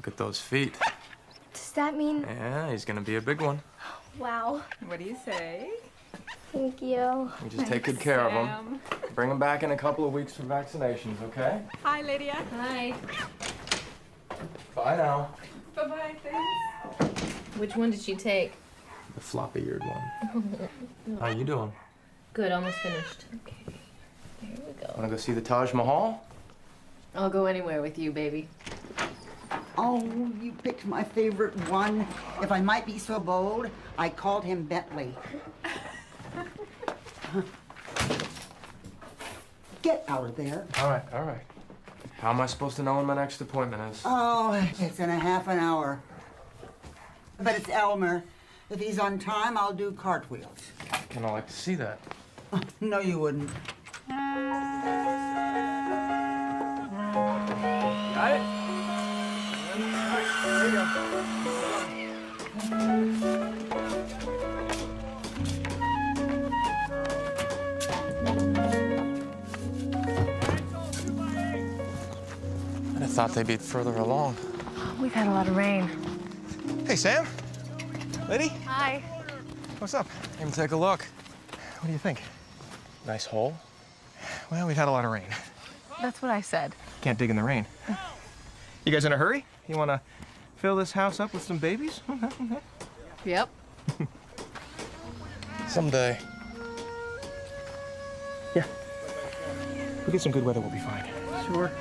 Look at those feet. Does that mean... Yeah, he's gonna be a big one. Wow. What do you say? Thank you. We just take good care of him. Bring him back in a couple of weeks for vaccinations, okay? Hi, Lydia. Hi. Bye now. Bye-bye, thanks. Which one did she take? The floppy-eared one. How you doing? Good, almost finished. Okay, here we go. Wanna go see the Taj Mahal? I'll go anywhere with you, baby. Oh, you picked my favorite one. If I might be so bold, I called him Bentley. Get out of there. All right, all right. How am I supposed to know when my next appointment is? Oh, it's in a half an hour. But it's Elmer. If he's on time, I'll do cartwheels. Kind of like to see that. No, you wouldn't. Got it? There you go. I'd have thought they'd be further along. We've had a lot of rain. Hey, Sam. Liddy? Hi. What's up? Come take a look. What do you think? Nice hole. Well, we've had a lot of rain. That's what I said. Can't dig in the rain. You guys in a hurry? You want to fill this house up with some babies? Yep. Someday. Yeah. We get some good weather, we'll be fine. Sure.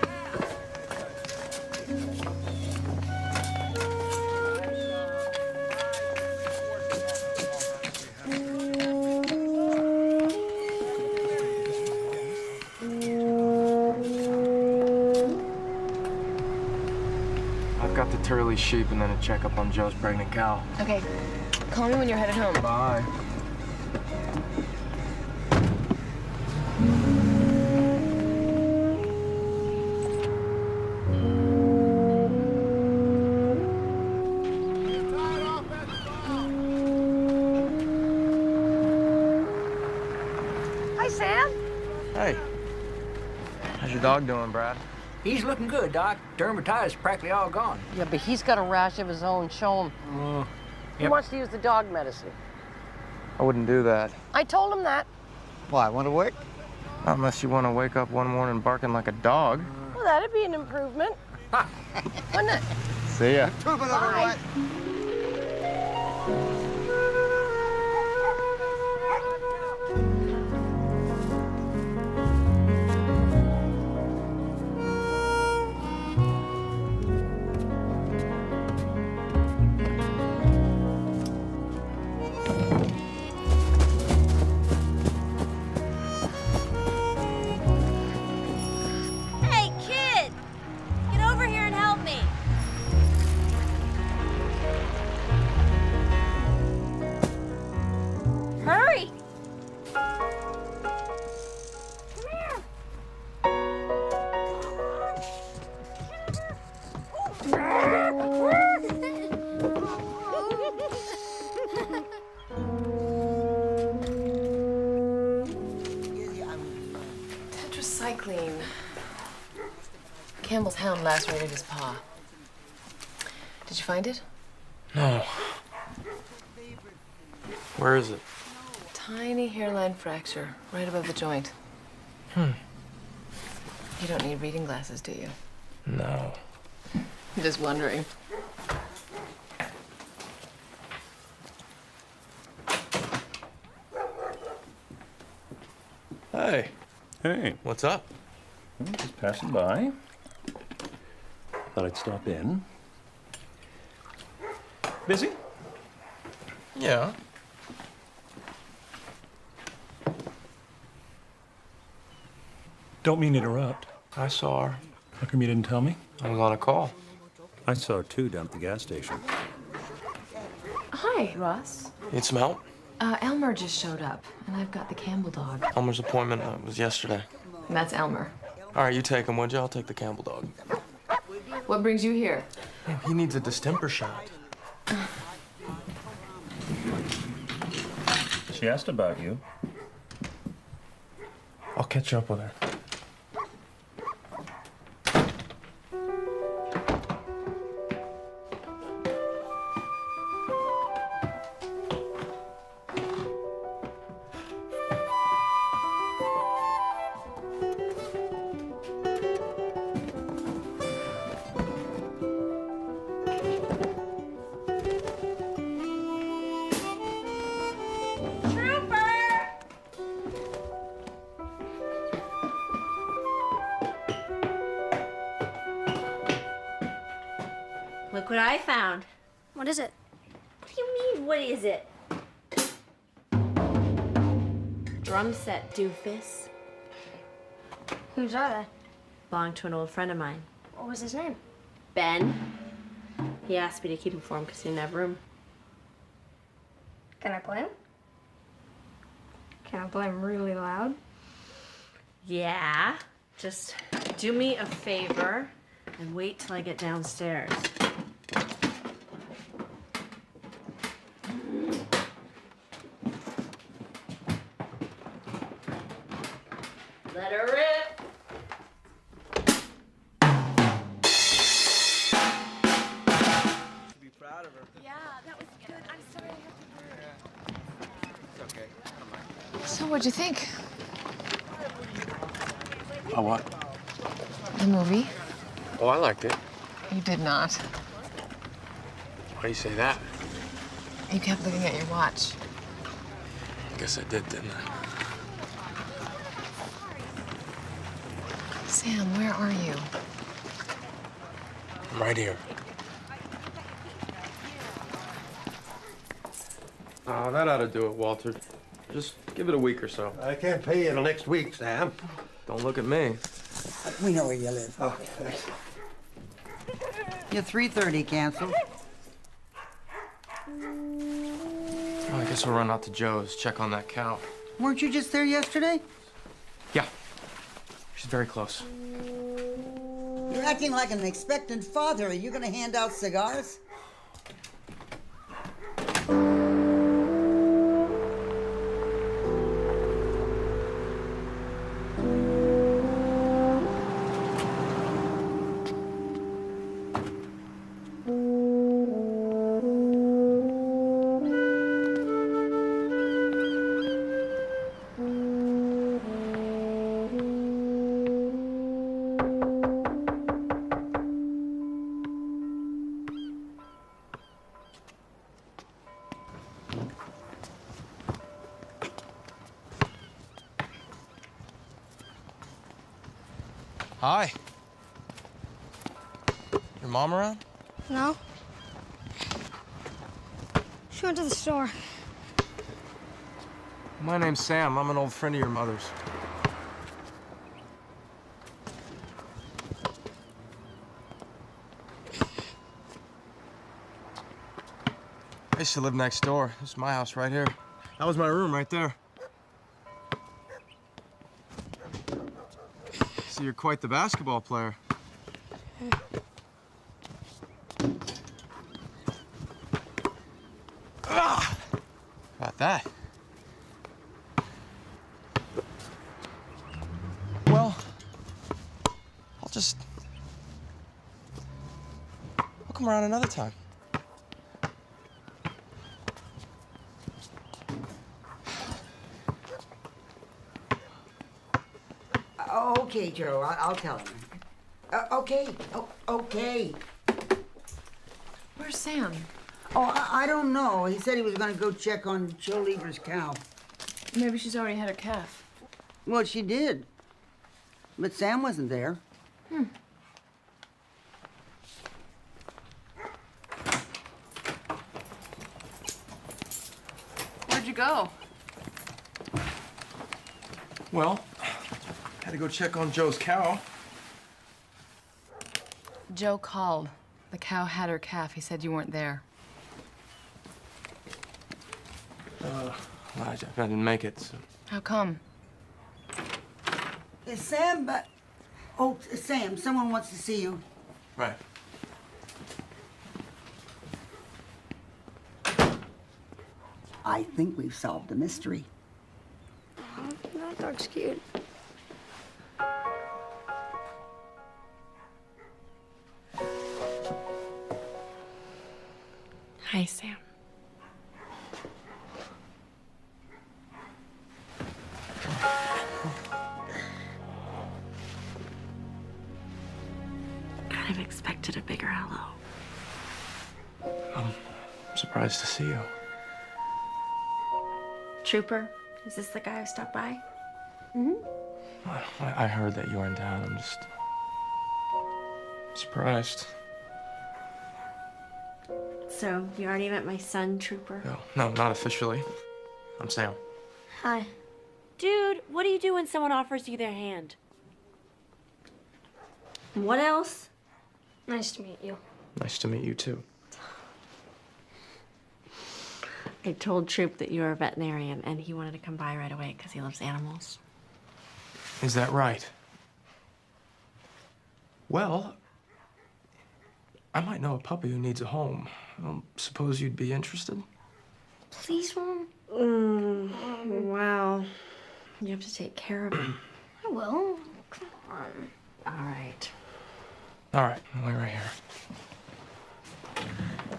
I've got the Turley sheep and then a checkup on Joe's pregnant cow. Okay. Call me when you're headed home. Bye. Hi, Sam. Hey. How's your dog doing, Brad? He's looking good, Doc. Dermatitis practically all gone. Yeah, but he's got a rash of his own. Show him. He Yep. wants to use the dog medicine. I wouldn't do that. I told him that. Why, want to work? Not unless you want to wake up one morning barking like a dog. Well, that'd be an improvement. Wouldn't it? See ya. Bye. clean. Campbell's hound lacerated his paw. Did you find it? No. Where is it? Tiny hairline fracture, right above the joint. You don't need reading glasses, do you? No. I'm just wondering. Hey, Hey, what's up? just passing by. Thought I'd stop in. Busy? Yeah. Don't mean to interrupt. I saw her. How come you didn't tell me? I was on a call. I saw her too down at the gas station. Hi, Ross. Need some help? Elmer just showed up, and I've got the Campbell dog. Elmer's appointment was yesterday. And that's Elmer. All right, you take him, would you? I'll take the Campbell dog. What brings you here? He needs a distemper shot. She asked about you. I'll catch up with her. Look what I found. What is it? What do you mean, what is it? Drum set, doofus. Whose are they? Belonged to an old friend of mine. What was his name? Ben. He asked me to keep them for him because he didn't have room. Can I play him? Can I play him really loud? Yeah. Just do me a favor and wait till I get downstairs. Let her rip. Be proud of her. Yeah, that was good. I'm sorry I have to It's okay. So, what'd you think? Oh, what? The movie? Oh, I liked it. You did not. Why do you say that? You kept looking at your watch. Guess I did, didn't I? Sam, where are you? I'm right here. Oh, that ought to do it, Walter. Just give it a week or so. I can't pay you till next week, Sam. Don't look at me. We know where you live. Okay, thanks. Your 3:30 canceled. Oh, I guess we'll run out to Joe's, check on that cow. Weren't you just there yesterday? Yeah. She's very close. You're acting like an expectant father. Are you gonna hand out cigars? Hi. Your mom around? No. She went to the store. My name's Sam. I'm an old friend of your mother's. I used to live next door. This is my house right here. That was my room right there. So you're quite the basketball player. Ah! About that. Well, Just... I'll come around another time. Okay, Joe, I'll tell him. Okay, okay. Where's Sam? Oh, I don't know. He said he was gonna go check on Joe Lever's cow. Maybe she's already had her calf. Well, she did. But Sam wasn't there. Where'd you go? Well, had to go check on Joe's cow. Joe called. The cow had her calf. He said you weren't there. Well, I didn't make it, so... How come? Is Sam, oh, Sam, someone wants to see you. Right. I think we've solved the mystery. That dog's cute. Hi, Sam. Kind of expected a bigger hello. I'm surprised to see you. Trooper, is this the guy who stopped by? I heard that you were in town. I'm just... surprised. So, you already met my son, Trooper? No, not officially. I'm Sam. Hi. Dude, what do you do when someone offers you their hand? What else? Nice to meet you. Nice to meet you, too. I told Troop that you were a veterinarian, and he wanted to come by right away because he loves animals. Is that right? Well, I might know a puppy who needs a home. Suppose you'd be interested? Please, Mom. Wow. You have to take care of him. I will. Come on. All right. All right, I'll wait right here.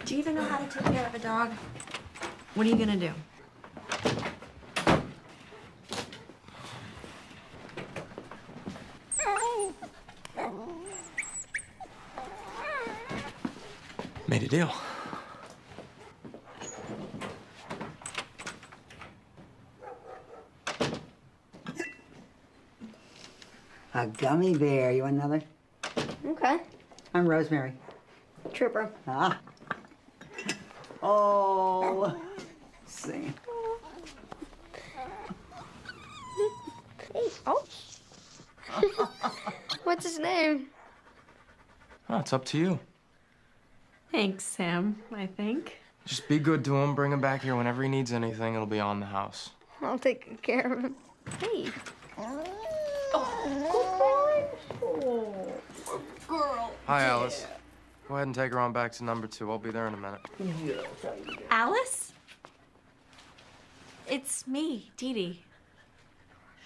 Do you even know how to take care of a dog? What are you gonna do? Made a deal. A gummy bear. You want another? Okay. I'm Rosemary. Trooper. Ah. Oh. Sam. Hey. Oh. What's his name? Oh, it's up to you. Thanks, Sam, I think. Just be good to him, bring him back here whenever he needs anything. It'll be on the house. I'll take care of him. Hey. Hi, Alice. Go ahead and take her on back to number 2. I'll be there in a minute. Alice? It's me, Dee Dee.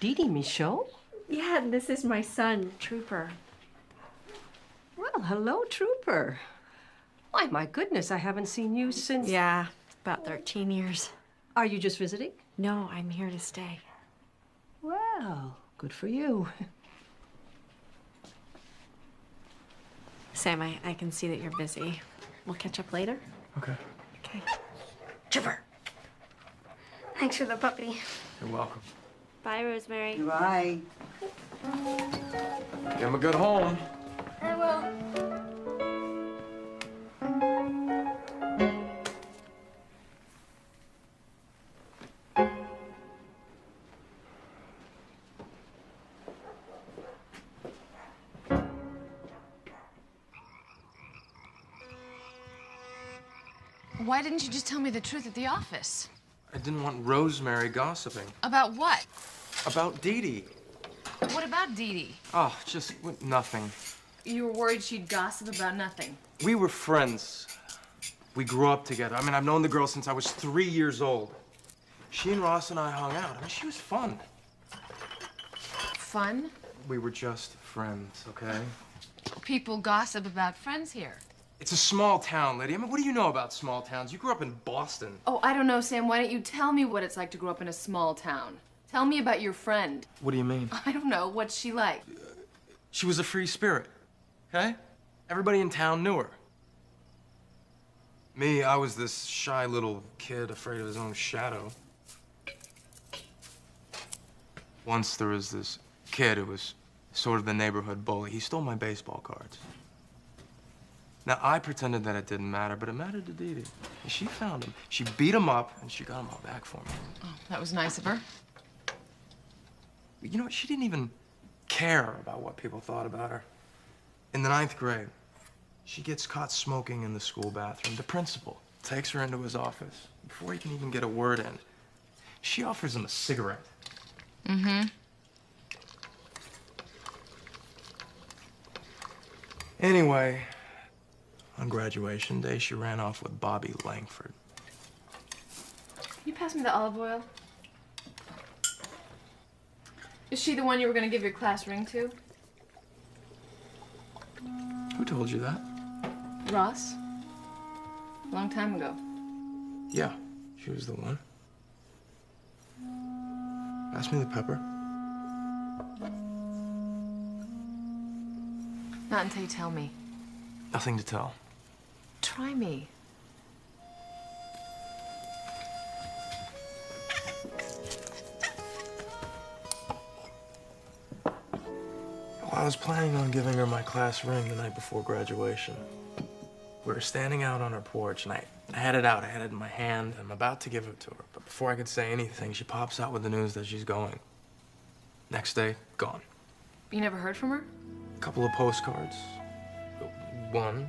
Dee Dee Michaud? Yeah, this is my son, Trooper. Well, hello, Trooper. Why, my goodness, I haven't seen you since... Yeah, about 13 years. Are you just visiting? No, I'm here to stay. Well, good for you. Sam, I can see that you're busy. We'll catch up later? Okay. Okay. Trooper. Thanks for the puppy. You're welcome. Bye, Rosemary. Bye. Give him a good home. I will. Why didn't you just tell me the truth at the office? I didn't want Rosemary gossiping. About what? About Dee Dee. What about Dee Dee? Oh, just nothing. You were worried she'd gossip about nothing. We were friends. We grew up together. I mean, I've known the girl since I was 3 years old. She and Ross and I hung out. I mean, she was fun. Fun? We were just friends, okay? People gossip about friends here. It's a small town, Lydia. I mean, what do you know about small towns? You grew up in Boston. Oh, I don't know, Sam. Why don't you tell me what it's like to grow up in a small town? Tell me about your friend. What do you mean? I don't know. What's she like? She was a free spirit, okay? Everybody in town knew her. Me, I was this shy little kid afraid of his own shadow. Once there was this kid who was sort of the neighborhood bully. He stole my baseball cards. Now, I pretended that it didn't matter, but it mattered to Dee Dee. And she found him. She beat him up, and she got him all back for me. Oh, that was nice of her. You know what? She didn't even care about what people thought about her. In the 9th grade, she gets caught smoking in the school bathroom. The principal takes her into his office. Before he can even get a word in, she offers him a cigarette. Mm-hmm. Anyway, on graduation day, she ran off with Bobby Langford. Can you pass me the olive oil? Is she the one you were going to give your class ring to? Who told you that? Ross. A long time ago. Yeah, she was the one. Pass me the pepper. Not until you tell me. Nothing to tell. Try me. Well, I was planning on giving her my class ring the night before graduation. We were standing out on her porch, and I had it out. I had it in my hand. I'm about to give it to her. But before I could say anything, she pops out with the news that she's going. Next day, gone. You never heard from her? A couple of postcards. One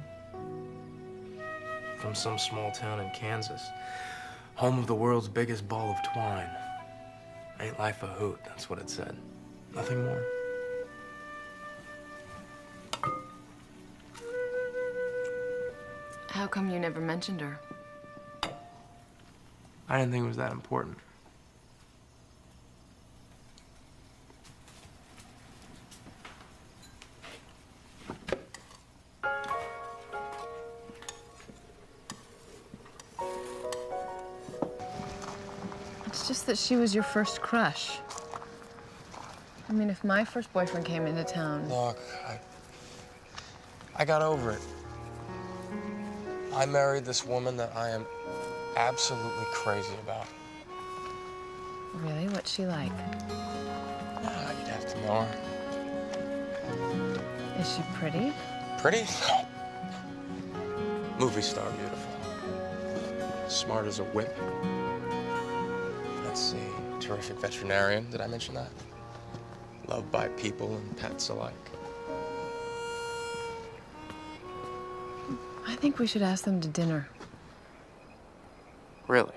from some small town in Kansas. Home of the world's biggest ball of twine. Ain't life a hoot, that's what it said. Nothing more. How come you never mentioned her? I didn't think it was that important. It's just that she was your first crush. I mean, if my first boyfriend came into town... Look, I got over it. I married this woman that I am absolutely crazy about. Really? What's she like? Ah, you'd have to know her. Is she pretty? Pretty? No. Movie star beautiful. Smart as a whip. Let's see. Terrific veterinarian. Did I mention that? Loved by people and pets alike. I think we should ask them to dinner. Really?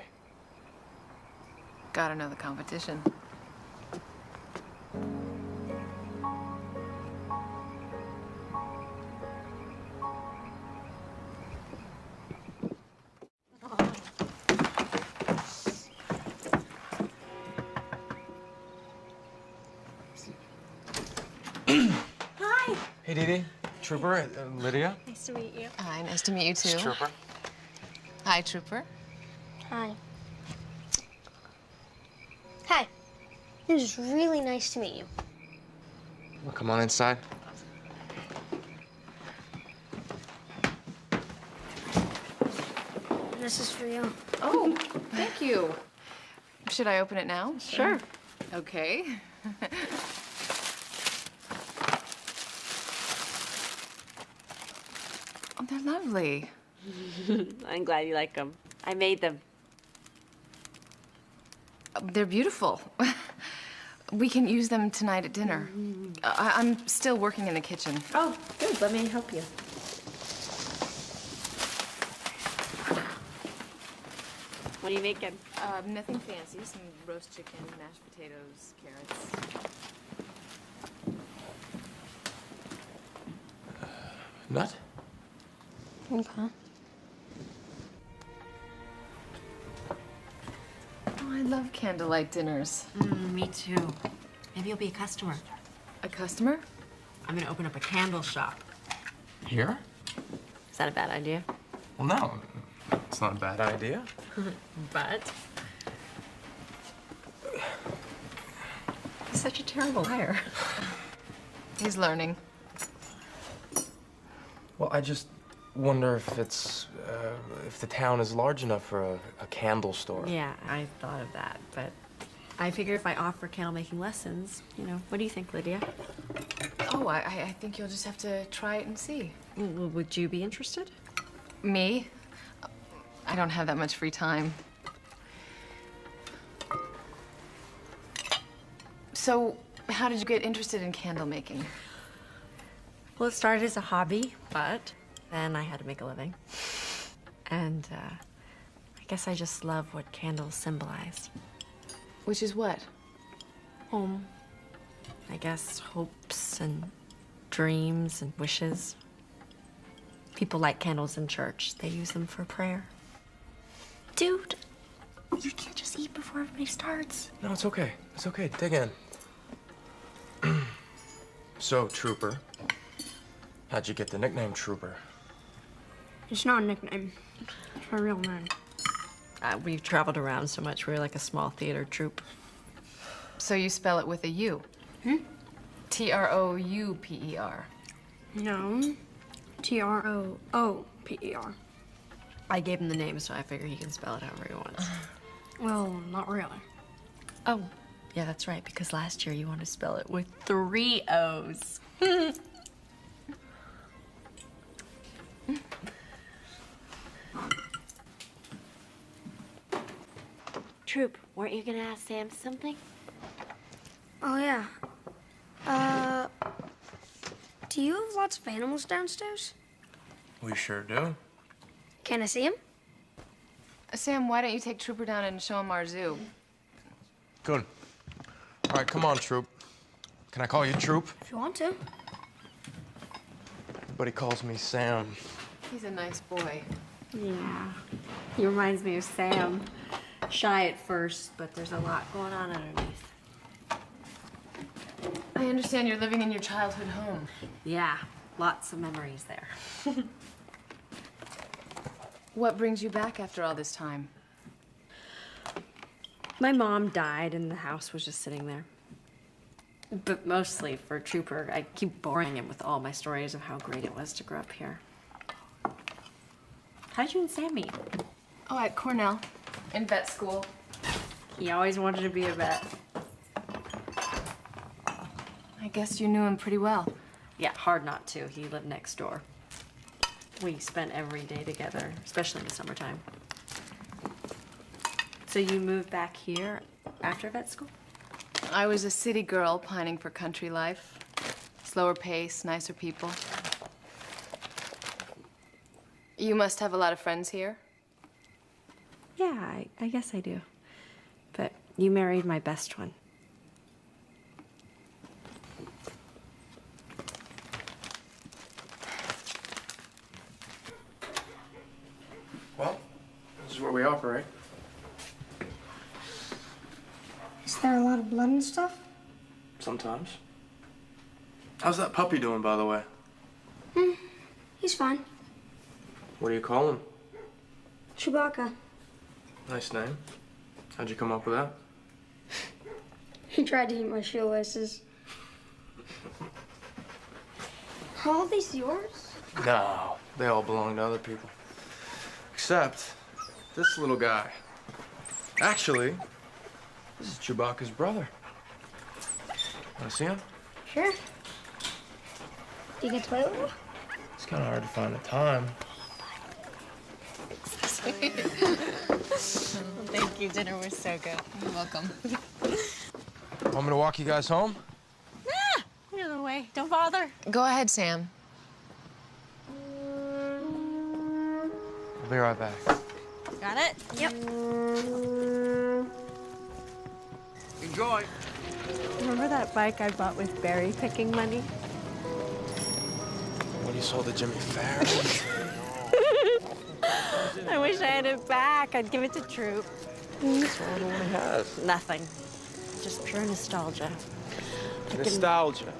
Gotta know the competition. Hi. Hey, Dee Dee. Trooper, Lydia. Nice to meet you. Hi, nice to meet you, too. It's Trooper. Hi, Trooper. Hi. Hi. It was really nice to meet you. Well, come on inside. This is for you. Oh, thank you. Should I open it now? Sure. Okay. Oh, they're lovely. I'm glad you like them. I made them. They're beautiful. We can use them tonight at dinner. I'm still working in the kitchen. Oh, good. Let me help you. What are you making? Nothing fancy. Some roast chicken, mashed potatoes, carrots. Nut? Okay. Oh, I love candlelight dinners. Me too. Maybe you'll be a customer. A customer? I'm gonna open up a candle shop. Here? Is that a bad idea? Well, no. It's not a bad idea. But he's such a terrible liar. He's learning. Well, I just wonder if if the town is large enough for a candle store. Yeah, I thought of that, but I figure if I offer candle making lessons, you know, what do you think, Lydia? Oh, I think you'll just have to try it and see. Would you be interested? Me? I don't have that much free time. So, how did you get interested in candle making? Well, it started as a hobby, but then I had to make a living. And I guess I just love what candles symbolize. Which is what? Home. I guess hopes and dreams and wishes. People light candles in church. They use them for prayer. Dude, you can't just eat before everybody starts. No, it's okay. It's okay. Dig in. So, Trooper, how'd you get the nickname Trooper? It's not a nickname. It's my real name. We've traveled around so much. We're like a small theater troupe. So you spell it with a U? T-R-O-U-P-E-R. No. T-R-O-O-P-E-R. I gave him the name, so I figure he can spell it however he wants. Well, not really. Oh, yeah, that's right, because last year you wanted to spell it with 3 O's. Troop, weren't you gonna ask Sam something? Oh, yeah. Do you have lots of animals downstairs? We sure do. Can I see him? Sam, why don't you take Trooper down and show him our zoo? Good. All right, come on, Troop. Can I call you Troop? If you want to. Everybody calls me Sam. He's a nice boy. Yeah, he reminds me of Sam. Shy at first, but there's a lot going on underneath. I understand you're living in your childhood home. Yeah, lots of memories there. What brings you back after all this time? My mom died and the house was just sitting there. But mostly for Trooper, I keep boring him with all my stories of how great it was to grow up here. How did you and Sam meet? Oh, at Cornell, in vet school. He always wanted to be a vet. I guess you knew him pretty well. Yeah, hard not to. He lived next door. We spent every day together, especially in the summertime. So you moved back here after vet school? I was a city girl pining for country life. Slower pace, nicer people. You must have a lot of friends here? Yeah, I guess I do. But you married my best one. Well, this is where we operate. Is there a lot of blood and stuff? Sometimes. How's that puppy doing, by the way? He's fine. What do you call him? Chewbacca. Nice name. How'd you come up with that? He tried to eat my shoelaces. Are all these yours? No, they all belong to other people. Except this little guy. Actually, this is Chewbacca's brother. Wanna see him? Sure. Do you get to play with him? It's kind of hard to find the time. Thank you. Dinner was so good. You're welcome. Want me to walk you guys home? Nah, get out of the way. Don't bother. Go ahead, Sam. I'll be right back. Got it? Yep. Enjoy. Remember that bike I bought with berry picking money? When you sold to Jimmy Farrow? I wish I had it back. I'd give it to Troop. That's all the one he has. Nothing. Just pure nostalgia. Nostalgia.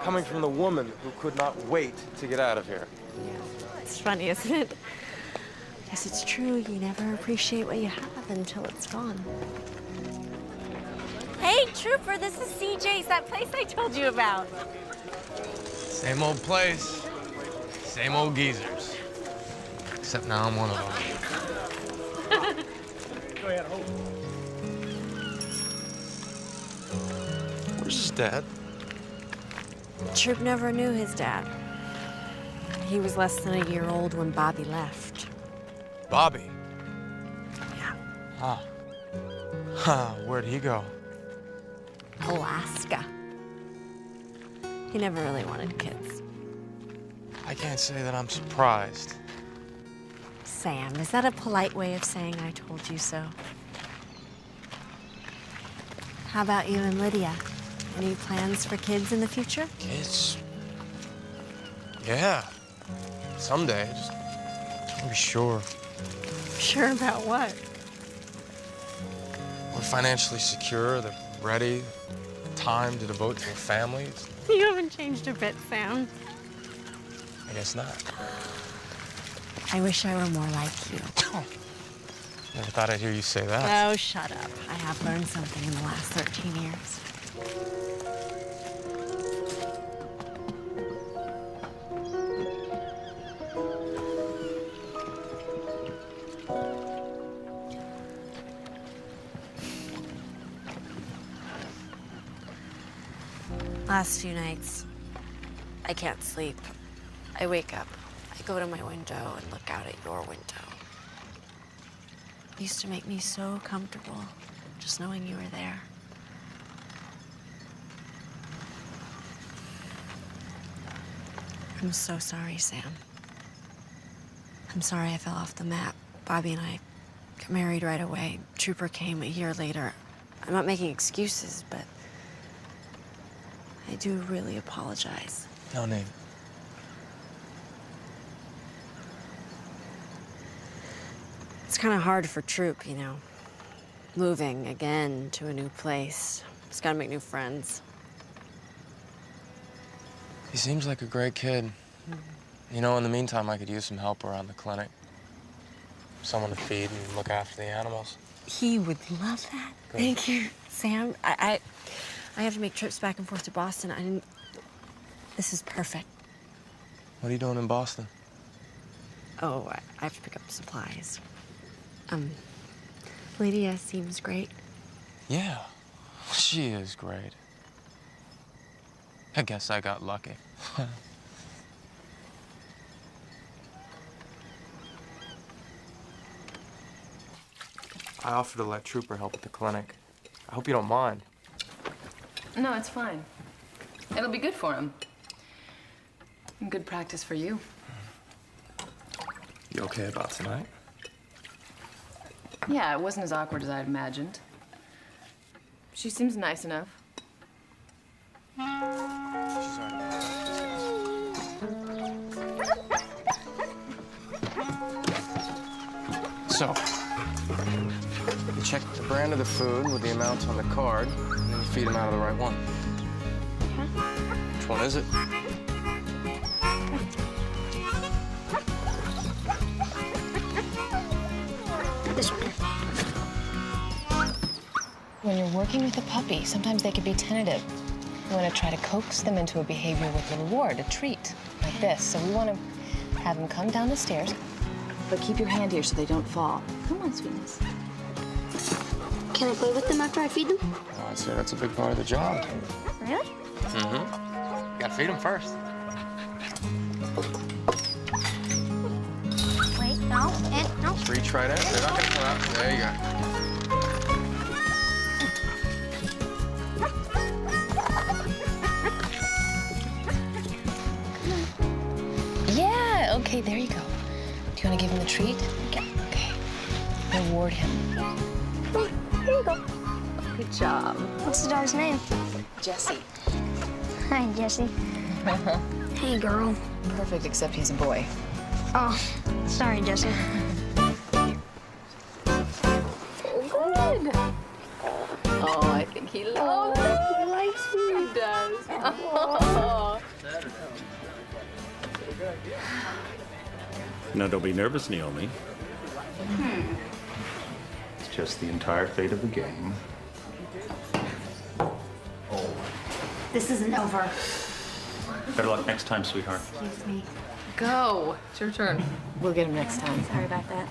Coming from the woman who could not wait to get out of here. It's funny, isn't it? Yes, it's true. You never appreciate what you have until it's gone. Hey, Trooper, this is CJ's, that place I told you about. Same old place, same old geezers. Except now I'm one of them. Where's his dad? Troop never knew his dad. He was less than a year old when Bobby left. Bobby? Yeah. Where'd he go? Alaska. He never really wanted kids. I can't say that I'm surprised. Sam, is that a polite way of saying I told you so? How about you and Lydia? Any plans for kids in the future? Kids? Yeah. Someday. Just can't be sure. Sure about what? We're financially secure, they're ready, time to devote to a family. You haven't changed a bit, Sam. I guess not. I wish I were more like you. Never thought I'd hear you say that. Oh, shut up. I have learned something in the last 13 years. Last few nights, I can't sleep. I wake up, I go to my window and look out at your window. It used to make me so comfortable, just knowing you were there. I'm so sorry, Sam. I'm sorry I fell off the map. Bobby and I got married right away. Trooper came a year later. I'm not making excuses, but I do really apologize. No need. It's kind of hard for Troop, you know. Moving again to a new place. He's got to make new friends. He seems like a great kid. You know, in the meantime, I could use some help around the clinic. Someone to feed and look after the animals. He would love that. Good. Thank you, Sam. I have to make trips back and forth to Boston. This is perfect. What are you doing in Boston? Oh, I have to pick up supplies. Lydia seems great. Yeah, she is great. I guess I got lucky. I offered to let Trooper help at the clinic. I hope you don't mind. No, it's fine. It'll be good for him. And good practice for you. You okay about tonight? Yeah, it wasn't as awkward as I'd imagined. She seems nice enough. So, you check the brand of the food with the amount on the card, and then you feed them out of the right one. Which one is it? This one. When you're working with a puppy, sometimes they can be tentative. You want to try to coax them into a behavior with a reward, a treat, like this. So we want to have them come down the stairs, but keep your hand here so they don't fall. Come on, sweetness. Can I play with them after I feed them? Well, I'd say that's a big part of the job. Really? Mm-hmm. You gotta feed them first. Wait, no, and no. Reach right in. They're not gonna come out. There you go. Yeah, okay, there you go. Do you want to give him a treat? Yeah. Okay. Reward him. Here you go. Good job. What's the dog's name? Jesse. Hi, Jesse. Hey, girl. Perfect, except he's a boy. Oh, sorry, Jesse. Good. Oh, I think he loves it. He likes He does. Oh. Now, don't be nervous, Naomi. It's just the entire fate of the game. Oh. This isn't over. Better luck next time, sweetheart. Excuse me. Go. It's your turn. We'll get him next time. Sorry about that.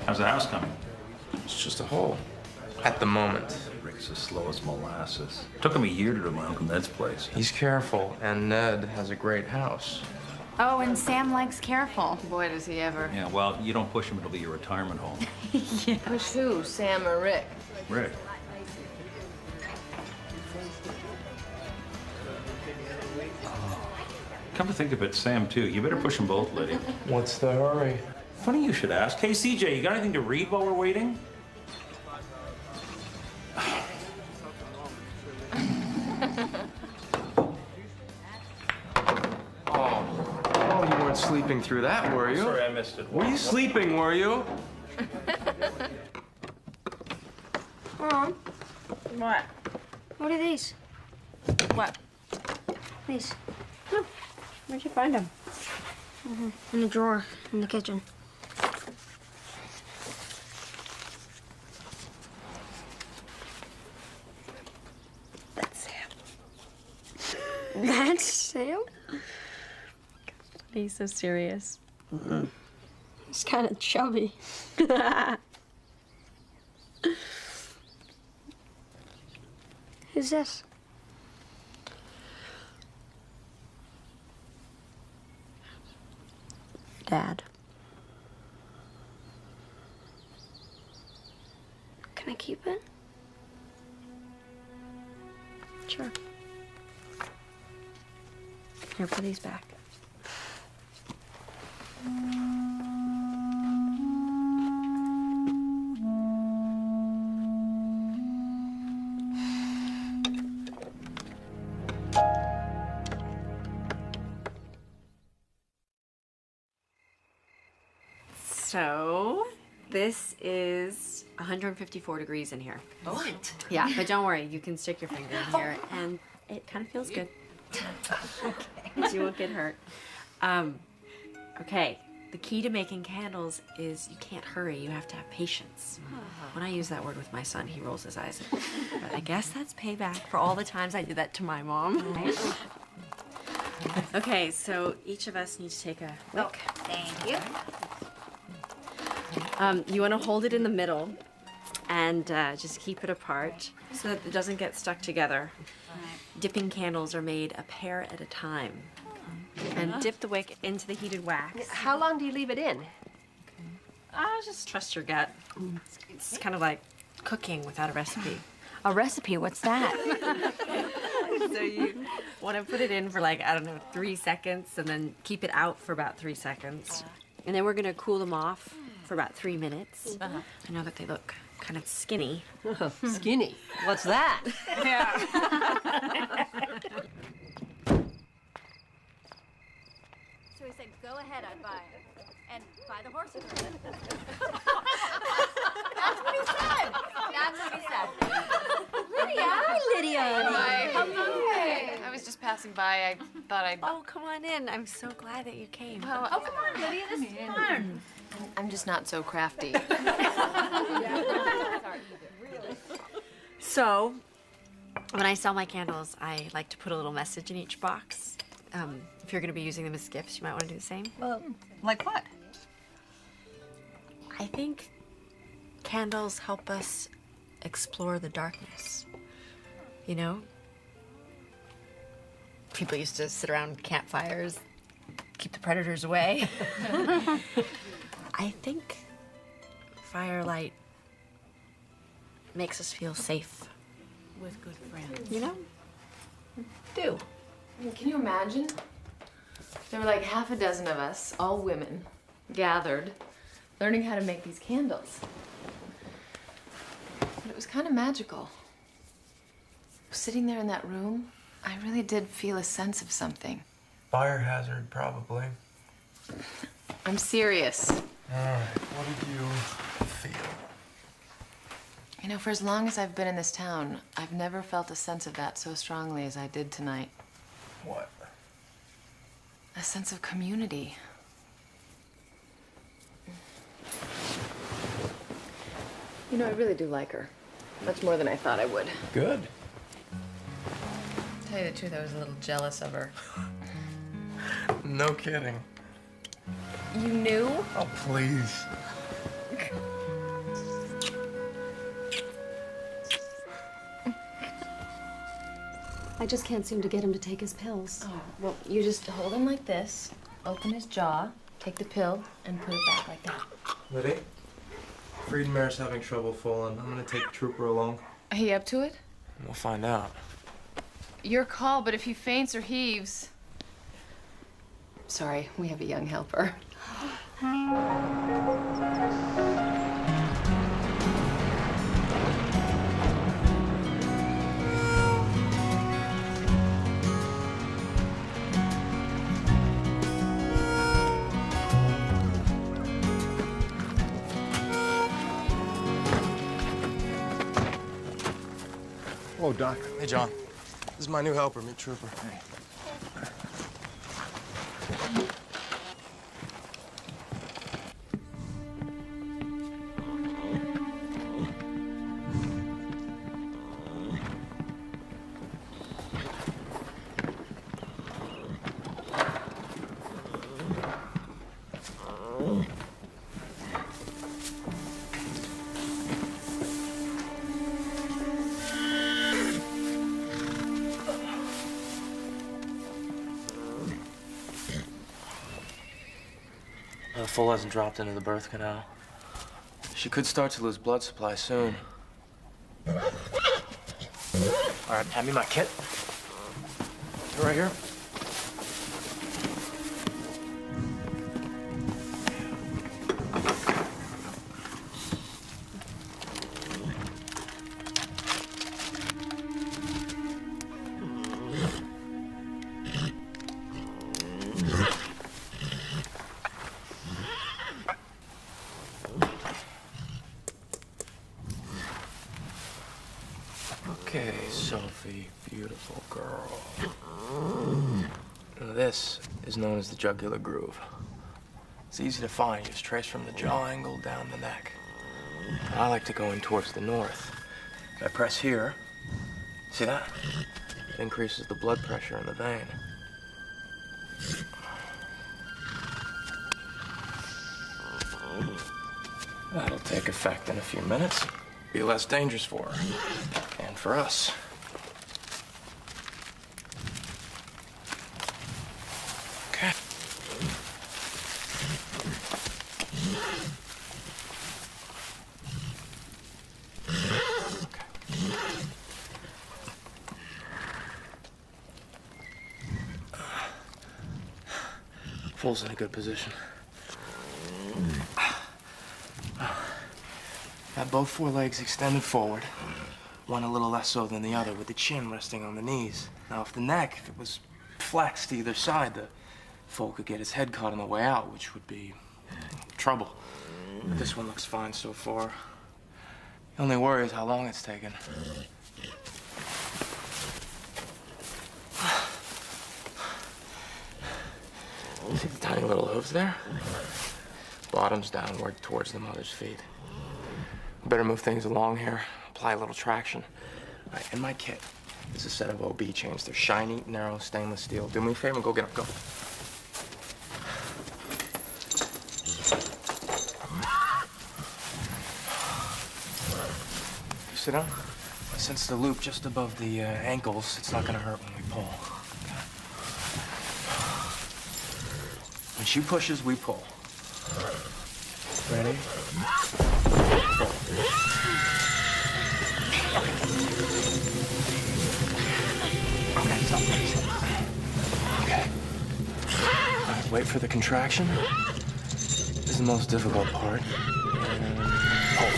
How's the house coming? It's just a hole. At the moment. Rick's as slow as molasses. Took him a year to do my Uncle Ned's place. He's careful, and Ned has a great house. Oh, and Sam likes careful. Boy, does he ever. Yeah, well, you don't push him, it'll be your retirement home. Yeah. Push who, Sam or Rick? Rick. Come to think of it, Sam, too. You better push them both, Lydia. What's the hurry? Funny you should ask. Hey, CJ, you got anything to read while we're waiting? Oh, you weren't sleeping through that, were you? Sorry, I missed it. Were you sleeping, were you? Mom, What? what are these? What? These. Look, where'd you find them? In the drawer in the kitchen. That's Sam. That's Sam? He's so serious. He's kind of chubby. Who's this? Dad. Can I keep it? Sure. Here, put these back. So, this is 154 degrees in here. What? Yeah, but don't worry, you can stick your finger in here, and it kind of feels good. Okay. So you won't get hurt. Okay, the key to making candles is you can't hurry, you have to have patience. When I use that word with my son, he rolls his eyes. But I guess that's payback for all the times I did that to my mom. Okay, so each of us need to take a wick. Thank you. You want to hold it in the middle and just keep it apart so that it doesn't get stuck together. Dipping candles are made a pair at a time. And dip the wick into the heated wax. How long do you leave it in? Just trust your gut. It's kind of like cooking without a recipe. A recipe? What's that? So you want to put it in for like, I don't know, 3 seconds and then keep it out for about 3 seconds. And then we're going to cool them off for about 3 minutes. I know that they look kind of skinny. Skinny? What's that? So he said, go ahead, I'd buy it. And buy the horse with her. That's what he said. That's what he said. Lydia. Hi, Lydia. Hi. I was just passing by. I thought I'd... Oh, come on in. I'm so glad that you came. Oh, Come on, Lydia, this is fun. I'm just not so crafty. So, when I sell my candles, I like to put a little message in each box. If you're going to be using them as gifts, you might want to do the same. Well, like what? I think candles help us explore the darkness. You know? People used to sit around campfires, keep the predators away. I think firelight makes us feel safe. With good friends. You know? Do. I mean, can you imagine? There were like half a dozen of us, all women, gathered, learning how to make these candles. But it was kind of magical. Sitting there in that room, I really did feel a sense of something. Fire hazard, probably. I'm serious. All right, what did you feel? You know, for as long as I've been in this town, I've never felt a sense of that so strongly as I did tonight. What? A sense of community. You know, I really do like her. Much more than I thought I would. Good. To tell you the truth, I was a little jealous of her. No kidding. You knew? Oh, please. I just can't seem to get him to take his pills. Oh, well, you just hold him like this, open his jaw, take the pill, and put it back like that. Liddy, Friedmare's having trouble falling. I'm gonna take Trooper along. Are he up to it? We'll find out. Your call, but if he faints or heaves... Sorry, we have a young helper. Whoa, Doc. Hey, John. This is my new helper, meet Trooper. Hey. The full hasn't dropped into the birth canal. She could start to lose blood supply soon. All right, hand me my kit. Right here. Okay, Sophie, beautiful girl. Now, this is known as the jugular groove. It's easy to find, just trace from the jaw angle down the neck. I like to go in towards the north. I press here. See that? It increases the blood pressure in the vein. That'll take effect in a few minutes. Be less dangerous for her. And for us. Okay. Full's in a good position. Got both forelegs extended forward. One a little less so than the other, with the chin resting on the knees. Now, if it was flexed to either side, the foal could get his head caught on the way out, which would be trouble. But this one looks fine so far. The only worry is how long it's taken. See the tiny little hooves there? Bottoms downward towards the mother's feet. Better move things along here. Apply a little traction. All right, in my kit is a set of OB chains. They're shiny, narrow, stainless steel. Do me a favor and go get them. Go. Sit down. Since the loop just above the ankles, it's not gonna hurt when we pull. Okay. When she pushes, we pull. Ready? Pull. Okay, stop. Okay. All right, wait for the contraction. This is the most difficult part. And pull.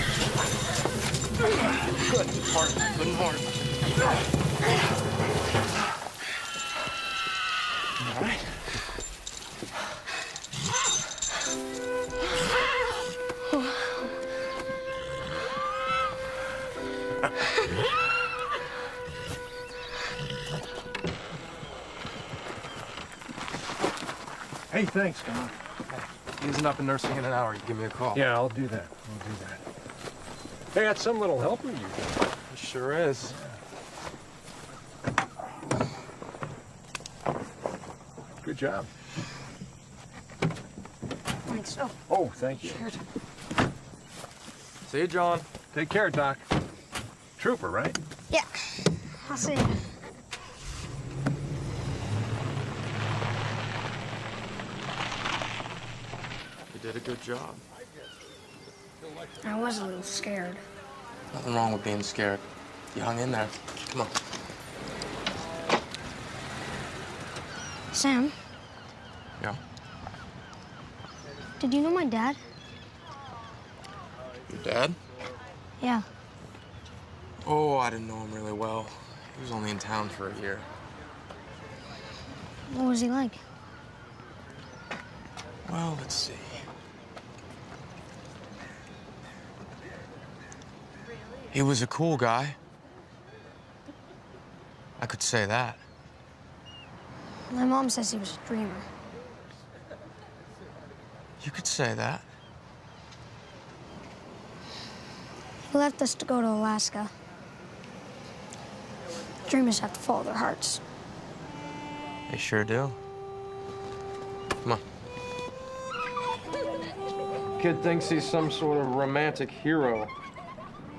Good. Hard. Good and hard. All right. Hey, thanks, Don. He isn't up and nursing in an hour. You give me a call. Yeah, I'll do that. I'll do that. Hey, that's some little helper you got. It sure is. Good job. Thanks. Oh, thank you. See you, John. Take care, Doc. Trooper, right? Yeah. I'll see you. You did a good job. I was a little scared. Nothing wrong with being scared. You hung in there. Come on. Sam, Yeah. did you know my dad? Your dad? Yeah. Oh, I didn't know him really well. He was only in town for a year. What was he like? Well, let's see. He was a cool guy. I could say that. My mom says he was a dreamer. You could say that. He left us to go to Alaska. Dreamers have to follow their hearts. They sure do. Come on. Kid thinks he's some sort of romantic hero.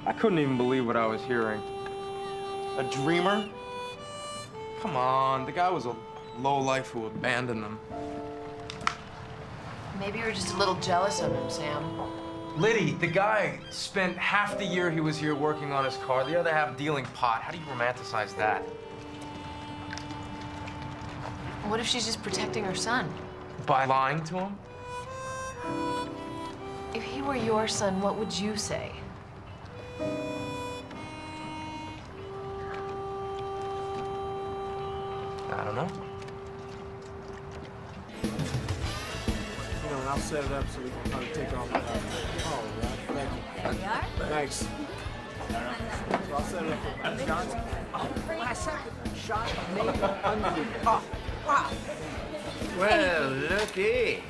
I couldn't even believe what I was hearing. A dreamer? Come on, the guy was a lowlife who abandoned them. Maybe you were just a little jealous of him, Sam. Liddy, the guy spent half the year he was here working on his car, the other half dealing pot. How do you romanticize that? What if she's just protecting her son? By lying to him? If he were your son, what would you say? I don't know. You know, and I'll set it up so we can kind of take off. Oh, right. Thank you. There we are. Thanks. So I'll set it up for Johnson. Oh, last second. Shot made under. Oh, wow. Well, looky.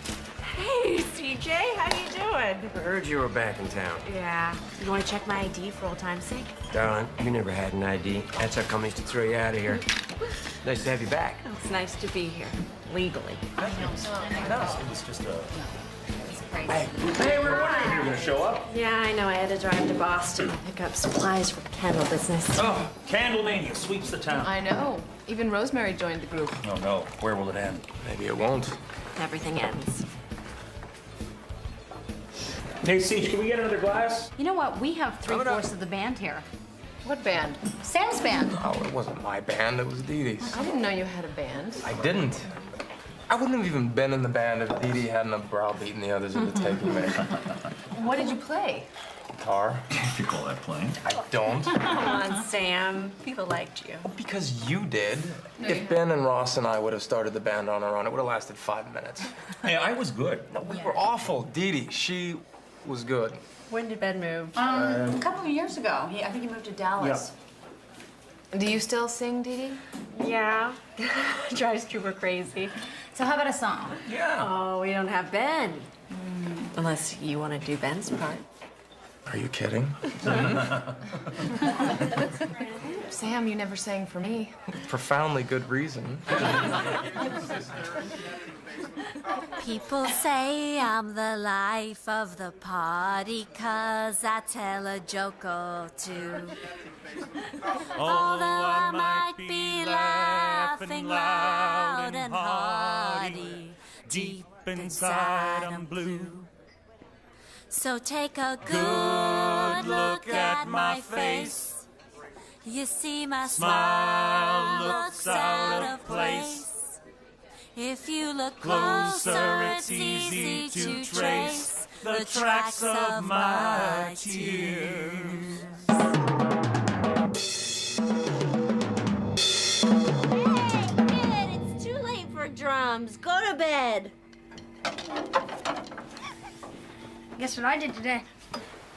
Hey, CJ, how you doing? I heard you were back in town. Yeah. You want to check my ID for old time's sake? Darling, you never had an ID. That's how come they used to throw you out of here. Nice to have you back. It's nice to be here, legally. No, it was just a... Hey, we were wondering if you were going to show up. Yeah, I know. I had to drive to Boston to pick up supplies for the candle business. Oh, Candlemania sweeps the town. I know. Even Rosemary joined the group. Oh, no. Where will it end? Maybe it won't. Everything ends. Hey, Siege, can we get another glass? You know what? We have 3/4 of the band here. What band? Sam's band. Oh, it wasn't my band, it was Dee Dee's. I didn't know you had a band. I didn't. I wouldn't have even been in the band if Dee Dee hadn't have browbeaten the others into taking me. What did you play? Guitar. If you call that playing. I don't. Come on, Sam. People liked you. Because you did. No, If Ben and Ross and I would have started the band on our own, it would have lasted 5 minutes. Hey, I was good. No, we were awful. Dee Dee, she was good. When did Ben move? A couple of years ago. I think he moved to Dallas. Do you still sing, Dee Dee? Yeah. Drives Trooper crazy. So how about a song? Yeah. Oh, we don't have Ben. Unless you want to do Ben's part. Are you kidding? Sam, you never sang for me. Profoundly good reason. People say I'm the life of the party 'cause I tell a joke or two. Although I might be laughing loud and hearty, deep inside I'm blue. So take a good look at my face. You see my smile looks out of place. If you look closer, it's easy to trace the tracks of my tears. Hey, kid, it's too late for drums. Go to bed. Guess what I did today?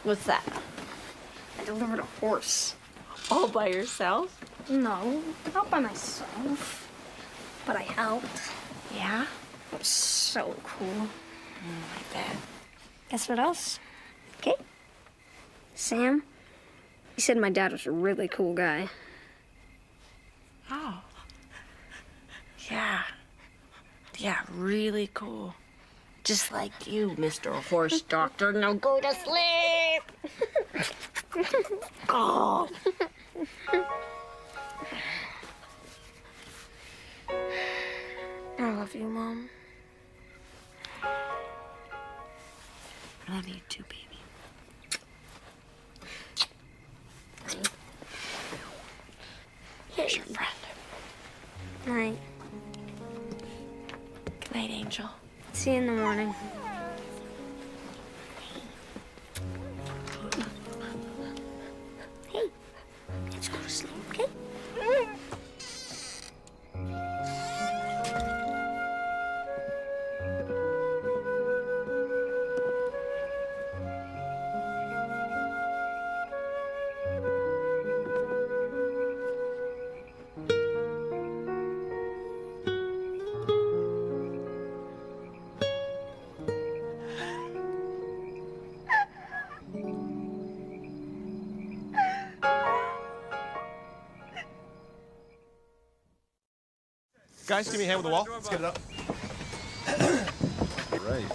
What's that? I delivered a horse. All by yourself? No, not by myself. But I helped. Yeah? It was so cool. I bet. Guess what else? Okay. Sam, he said my dad was a really cool guy. Oh. Yeah. Yeah, really cool. Just like you, Mr. Horse Doctor. Now go to sleep! Oh. I love you, Mom. I love you too, baby. Here's your friend. Night. Good night, Angel. See you in the morning. Hey, let's go to sleep, okay? Guys, give me a hand with the wall. Let's get it up. All right.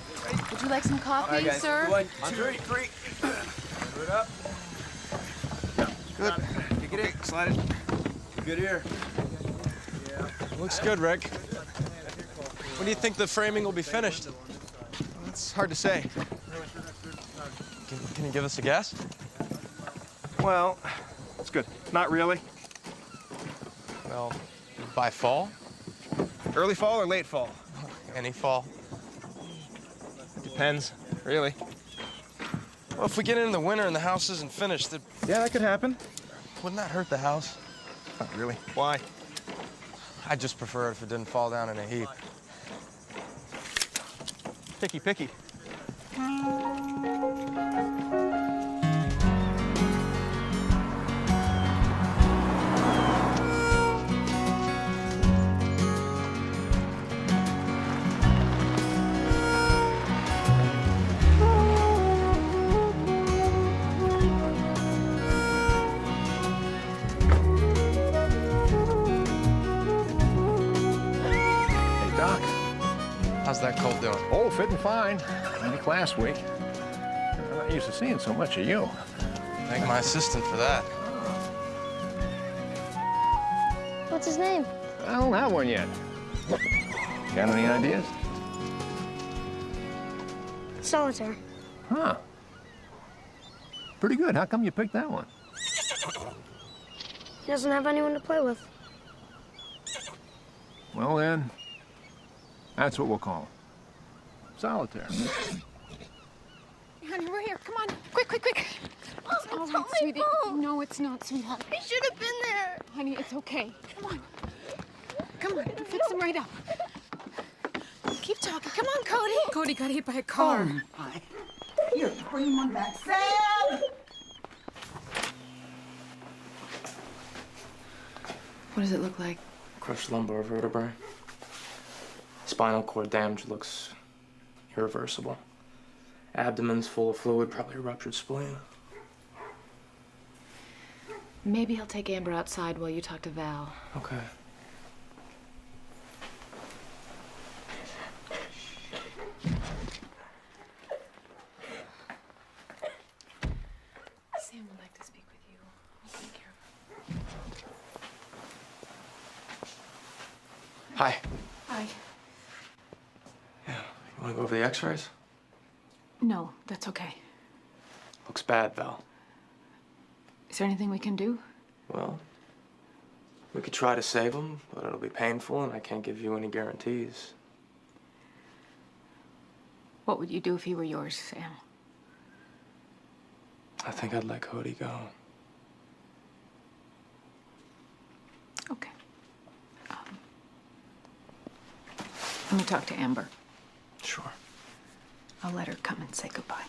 Would you like some coffee, sir? 1, 2, 3. Put it up. Good. Kick it in. Slide it. Good here. Looks good, Rick. When do you think the framing will be finished? It's hard to say. Can you give us a guess? Well, it's good. Not really. Well, by fall? Early fall or late fall? Any fall. Depends, really. Well, if we get into the winter and the house isn't finished, then Yeah, that could happen. wouldn't that hurt the house? Not really. Why? I'd just prefer it if it didn't fall down in a heap. Picky, picky. How's that colt doing? Oh, fitting fine. Like last week. I'm not used to seeing so much of you. Thank my assistant for that. What's his name? I don't have one yet. Got any ideas? Solitaire. Huh. Pretty good. How come you picked that one? He doesn't have anyone to play with. Well, then, that's what we'll call him. Solitaire. Honey, we're here. Come on. Quick, quick, quick. It's all right, sweetie. No, it's not, sweetheart. I should have been there. Honey, it's okay. Come on. Come on. Fix him right up. Keep talking. Come on, Cody. Cody got hit by a car. Oh, my. Here, bring one back. Sam! What does it look like? Crushed lumbar vertebrae. Spinal cord damage looks irreversible. Abdomen's full of fluid, probably a ruptured spleen. Maybe he'll take Amber outside while you talk to Val. Okay. Sam would like to speak with you. I'll take care of him. Hi. Hi. You want to go over the x-rays? No, that's okay. Looks bad, Val. Is there anything we can do? Well, we could try to save him, but it'll be painful and I can't give you any guarantees. What would you do if he were yours, Sam? I think I'd let Cody go. Okay. Let me talk to Amber. Sure. I'll let her come and say goodbye.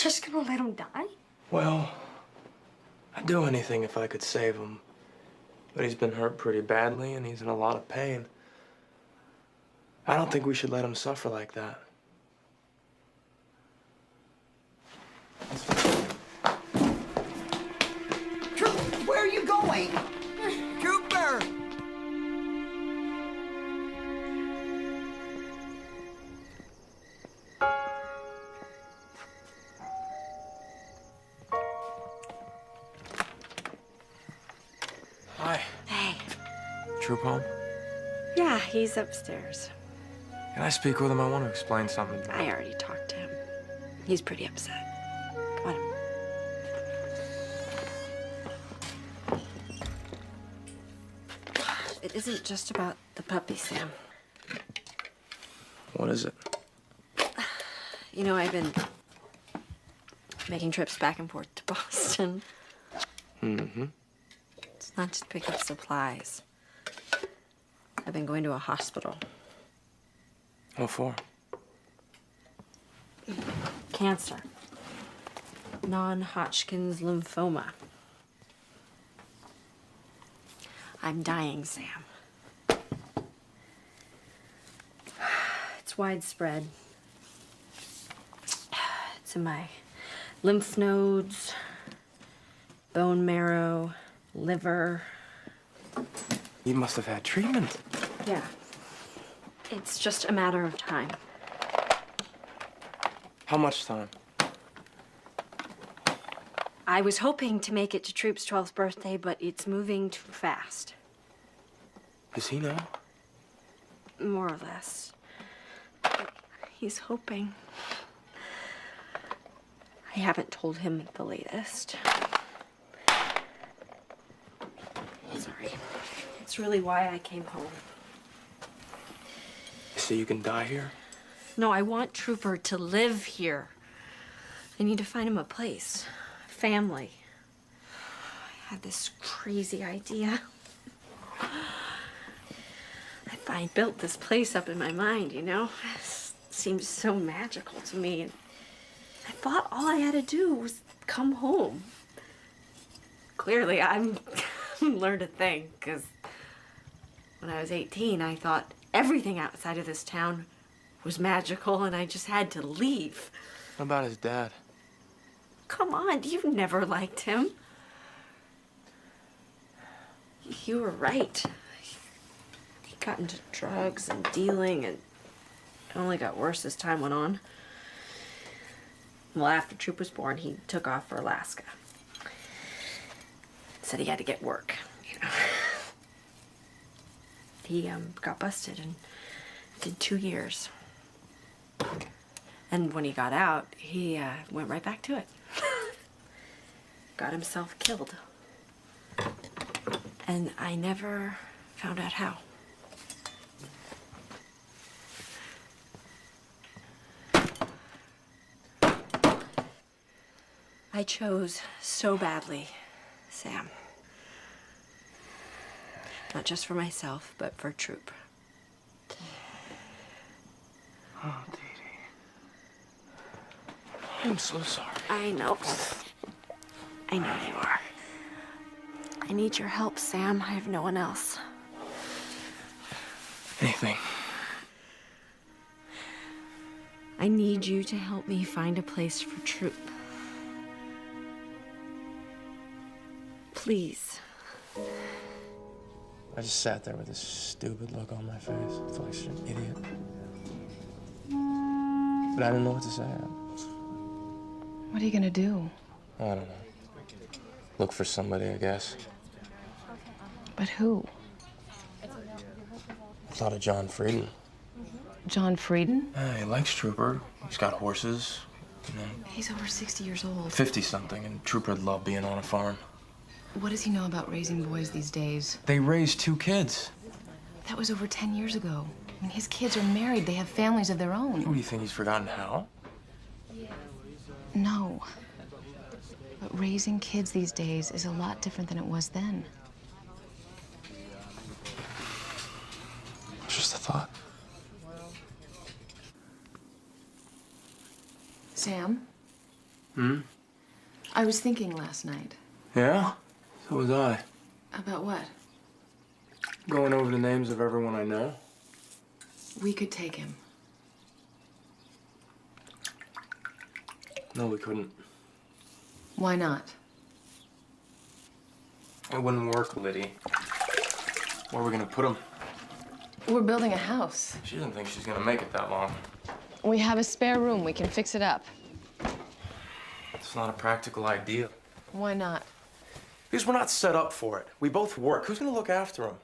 just gonna let him die? Well, I'd do anything if I could save him. But he's been hurt pretty badly, and he's in a lot of pain. I don't think we should let him suffer like that. Where are you going? Trooper! Hi. Hey. Troop home? Yeah, he's upstairs. Can I speak with him? I want to explain something to him. I already talked to him. He's pretty upset. Come on. It isn't just about the puppy, Sam. What is it? You know, I've been making trips back and forth to Boston. Mm-hmm. It's not just pick up supplies. I've been going to a hospital. What for? Cancer. Non-Hodgkin's lymphoma. I'm dying, Sam. It's widespread. It's in my lymph nodes, bone marrow, liver. You must have had treatment. Yeah. It's just a matter of time. How much time? I was hoping to make it to Troop's 12th birthday, but it's moving too fast. Does he know? More or less. He's hoping. I haven't told him the latest. Sorry. It's really why I came home. So you can die here? No, I want Trooper to live here. I need to find him a place. Family. I had this crazy idea. I built this place up in my mind, you know? It seems so magical to me. And I thought all I had to do was come home. Clearly, I'm learned a thing, because when I was 18, I thought everything outside of this town was magical, and I just had to leave. What about his dad? Come on, you never liked him. You were right. He got into drugs and dealing, and it only got worse as time went on. Well, after Troop was born, he took off for Alaska. Said he had to get work, you know. He got busted and did 2 years. And when he got out, he went right back to it. Got himself killed. And I never found out how. I chose so badly, Sam. Not just for myself, but for Troop. Oh, Dee Dee. I'm so sorry. I know. I know you are. I need your help, Sam. I have no one else. Anything. I need you to help me find a place for Troop. Please. I just sat there with this stupid look on my face. I felt like such an idiot. But I didn't know what to say. What are you gonna do? I don't know. Look for somebody, I guess. But who? Thought of John Frieden. John Frieden? He likes Trooper. He's got horses. You know, He's over 60 years old. 50-something, and Trooper'd love being on a farm. What does he know about raising boys these days? They raised 2 kids. That was over 10 years ago. I mean, his kids are married. They have families of their own. What do you think, he's forgotten how? No. But raising kids these days is a lot different than it was then. Just a thought. Sam? Hmm? I was thinking last night. Yeah? So was I. About what? Going over the names of everyone I know. We could take him. No, we couldn't. Why not? It wouldn't work, Liddy. Where are we gonna put him? We're building a house. She doesn't think she's gonna make it that long. We have a spare room. We can fix it up. It's not a practical idea. Why not? Because we're not set up for it. We both work. Who's gonna look after him?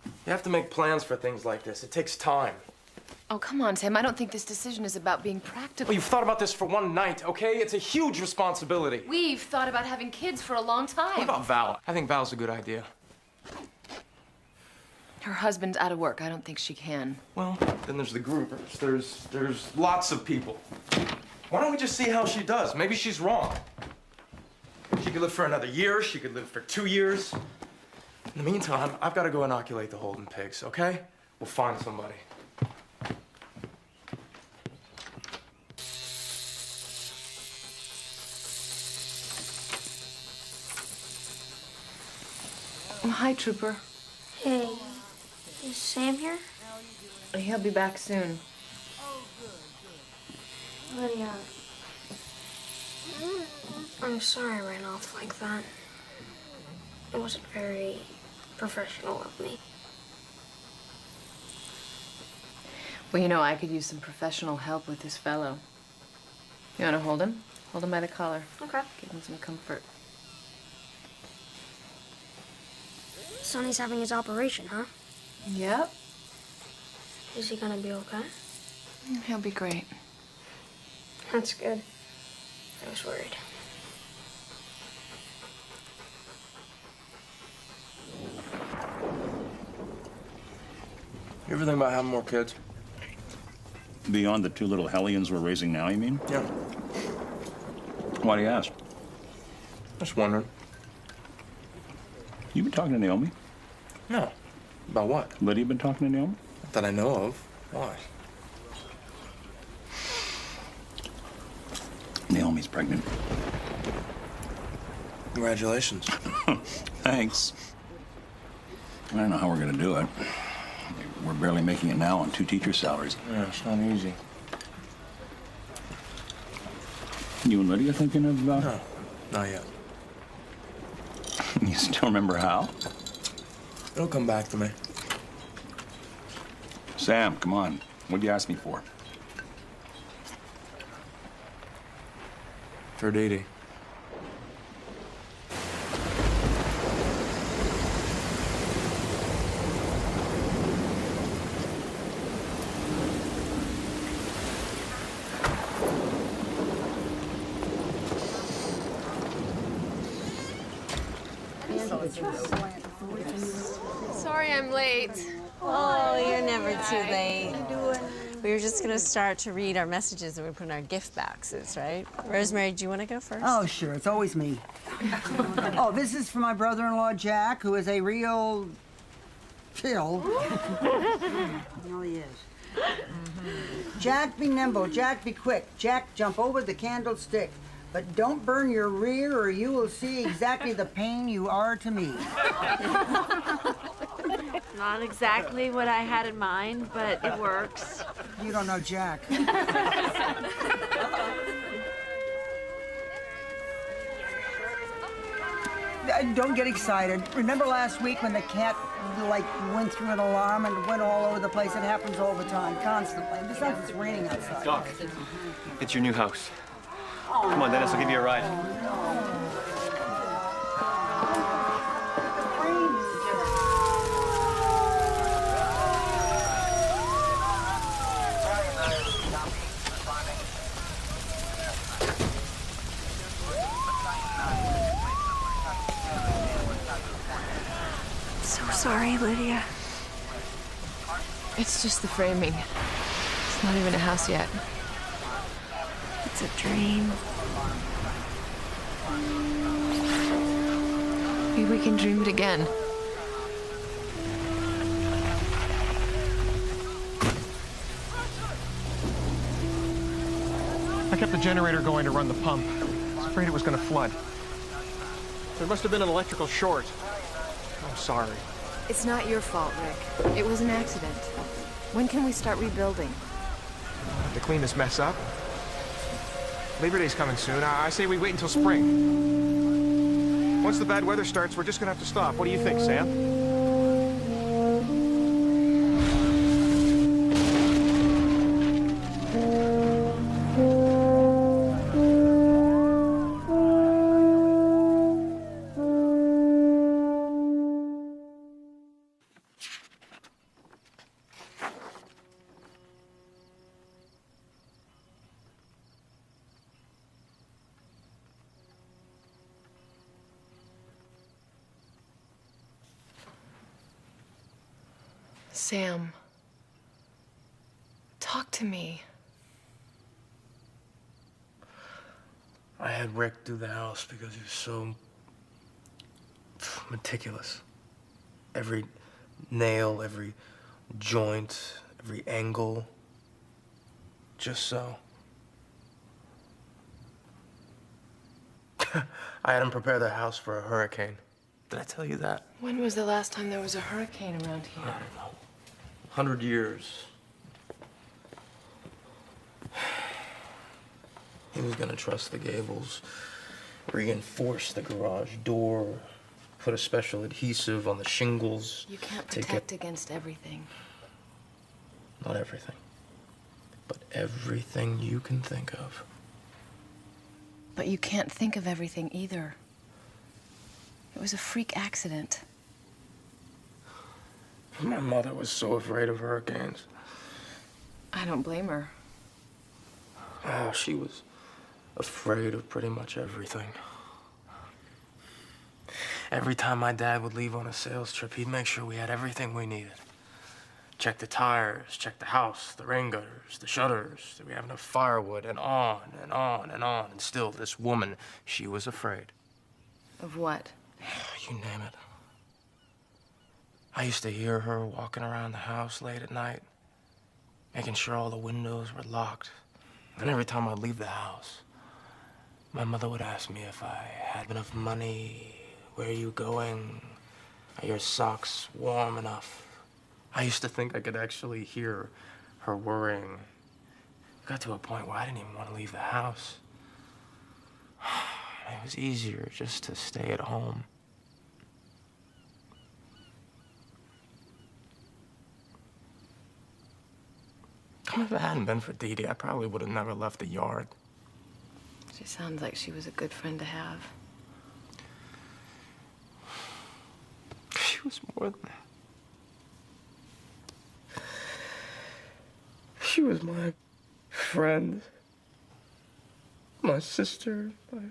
You have to make plans for things like this. It takes time. Oh, come on, Sam. I don't think this decision is about being practical. Well, you've thought about this for one night, okay? It's a huge responsibility. We've thought about having kids for a long time. What about Val? I think Val's a good idea. Her husband's out of work. I don't think she can. Well, then there's the groupers. There's lots of people. Why don't we just see how she does? Maybe she's wrong. She could live for another year. She could live for 2 years. In the meantime, I've got to go inoculate the Holden pigs, okay? We'll find somebody. Oh, hi, Trooper. Hey, is Sam here? He'll be back soon. Lydia, I'm sorry I ran off like that. It wasn't very professional of me. Well, you know, I could use some professional help with this fellow. You want to hold him? Hold him by the collar. Okay. Give him some comfort. Sonny's having his operation, huh? Yep. Is he gonna be okay? He'll be great. That's good. I was worried. You ever think about having more kids? Beyond the 2 little hellions we're raising now, you mean? Yeah. Why do you ask? Just wondering. You been talking to Naomi? No. About what? Lydia been talking to Naomi? Not that I know of. Why? Naomi's pregnant. Congratulations. Thanks. I don't know how we're gonna do it. We're barely making it now on 2 teacher salaries. Yeah, it's not easy. You and Lydia thinking of, No, not yet. You still remember how? It'll come back to me. Sam, come on. What'd you ask me for? For Dee Dee. Sorry I'm late. Oh, you're never too late. We were just gonna start to read our messages that we put in our gift boxes, right? Rosemary, do you want to go first? Oh, sure. It's always me. Oh, this is for my brother-in-law, Jack, who is a real chill. No, he is. Jack, be nimble. Jack, be quick. Jack, jump over the candlestick. But don't burn your rear or you will see exactly the pain you are to me. Not exactly what I had in mind, but it works. You don't know Jack. Don't get excited. Remember last week when the cat, like, went through an alarm and went all over the place? It happens all the time, constantly. Besides, it's raining outside. Doc, it's your new house. Come on, Dennis, I'll give you a ride. So sorry, Lydia. It's just the framing. It's not even a house yet. It's a dream. Maybe we can dream it again. I kept the generator going to run the pump. afraid it was gonna flood. There must have been an electrical short. I'm sorry. It's not your fault, Rick. It was an accident. When can we start rebuilding? To clean this mess up. Labor Day's coming soon. I say we wait until spring. Once the bad weather starts, we're just gonna have to stop. What do you think, Sam? Sam, talk to me. I had Rick do the house because he was so meticulous. Every nail, every joint, every angle, just so. I had him prepare the house for a hurricane. Did I tell you that? When was the last time there was a hurricane around here? I don't know. 100 years. He was gonna truss the gables, reinforce the garage door, put a special adhesive on the shingles. You can't protect against everything. Not everything, but everything you can think of. But you can't think of everything either. It was a freak accident. My mother was so afraid of hurricanes. I don't blame her. Oh, she was afraid of pretty much everything. Every time my dad would leave on a sales trip, he'd make sure we had everything we needed. Check the tires, check the house, the rain gutters, the shutters, do we have enough firewood, and on and on and on. And still, this woman, she was afraid. Of what? You name it. I used to hear her walking around the house late at night, making sure all the windows were locked. And every time I'd leave the house, my mother would ask me if I had enough money, where are you going, are your socks warm enough? I used to think I could actually hear her worrying. It got to a point where I didn't even want to leave the house. It was easier just to stay at home. If it hadn't been for Dee Dee, I probably would have never left the yard. She sounds like she was a good friend to have. She was more than that. She was my friend, my sister, my...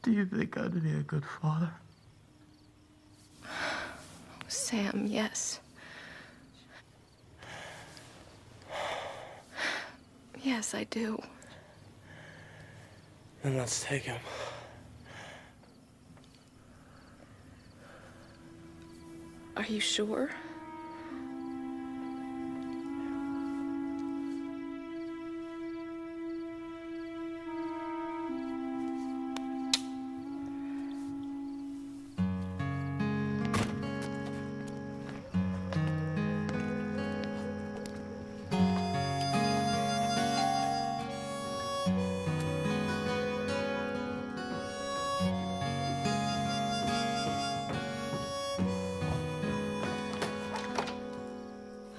Do you think I'd be a good father? Sam, yes. Yes, I do. Then let's take him. Are you sure?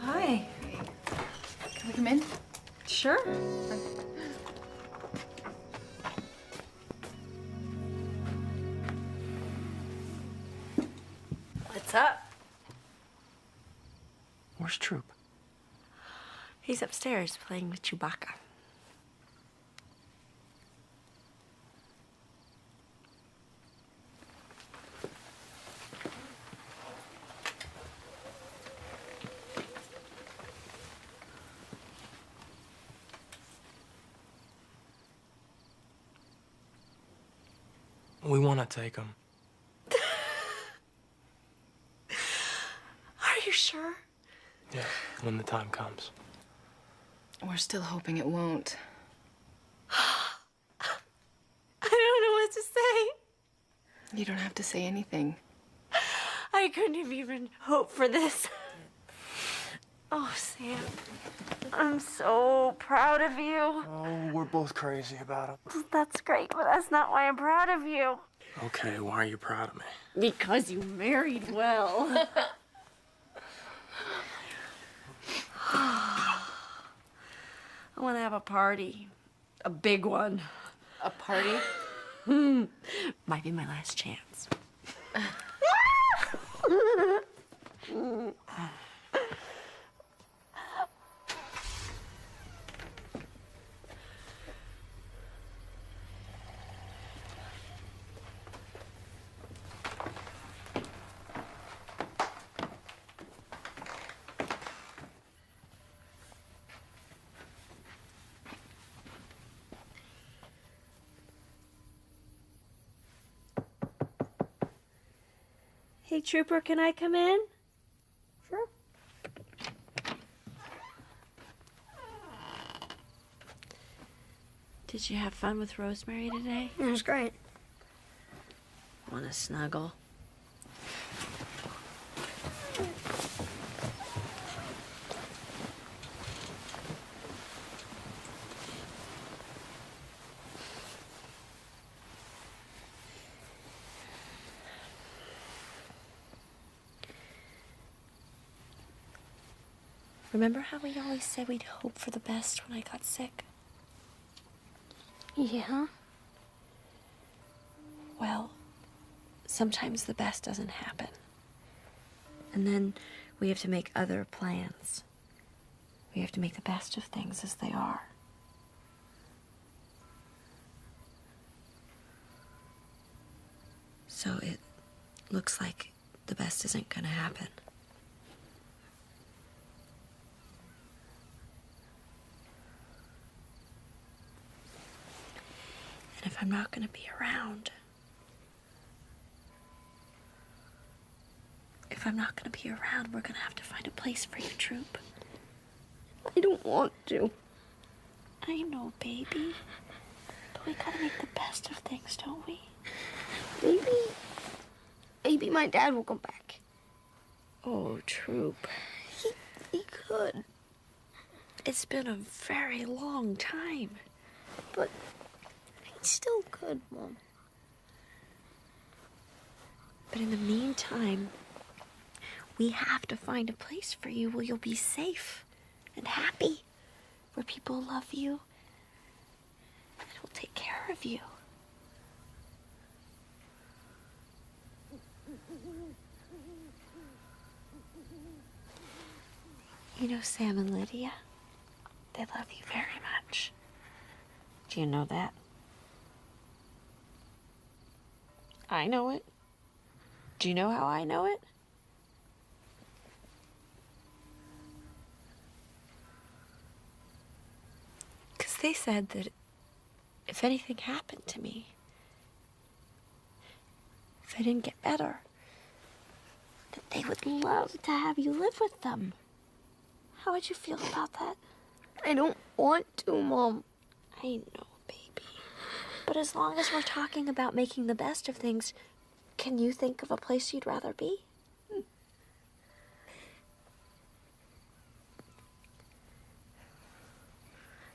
Hi. Can we come in? Sure. What's up? Where's Troop? He's upstairs playing with Chewbacca. We want to take him. Are you sure? Yeah, when the time comes. We're still hoping it won't. I don't know what to say. You don't have to say anything. I couldn't have even hoped for this. Oh, Sam, I'm so proud of you. Oh, we're both crazy about him. That's great, but that's not why I'm proud of you. Okay, why are you proud of me? Because you married well. I want to have a party. A big one. A party? Might be my last chance. Hey, Trooper, can I come in? Sure. Did you have fun with Rosemary today? It was great. Want to snuggle? Remember how we always said we'd hope for the best when I got sick? Yeah? Well, sometimes the best doesn't happen. And then we have to make other plans. We have to make the best of things as they are. So it looks like the best isn't gonna happen. And if I'm not gonna be around, we're gonna have to find a place for you, Troop. I don't want to. I know, baby. But we gotta make the best of things, don't we? Maybe my dad will come back. Oh, Troop. He could. It's been a very long time. But he still could, Mom. But in the meantime, we have to find a place for you where you'll be safe and happy, where people love you and will take care of you. You know, Sam and Lydia, they love you very much. Do you know that? I know it. Do you know how I know it? Because they said that if anything happened to me, if I didn't get better, that they would love to have you live with them. How would you feel about that? I don't want to, Mom. I know, baby. But as long as we're talking about making the best of things, can you think of a place you'd rather be?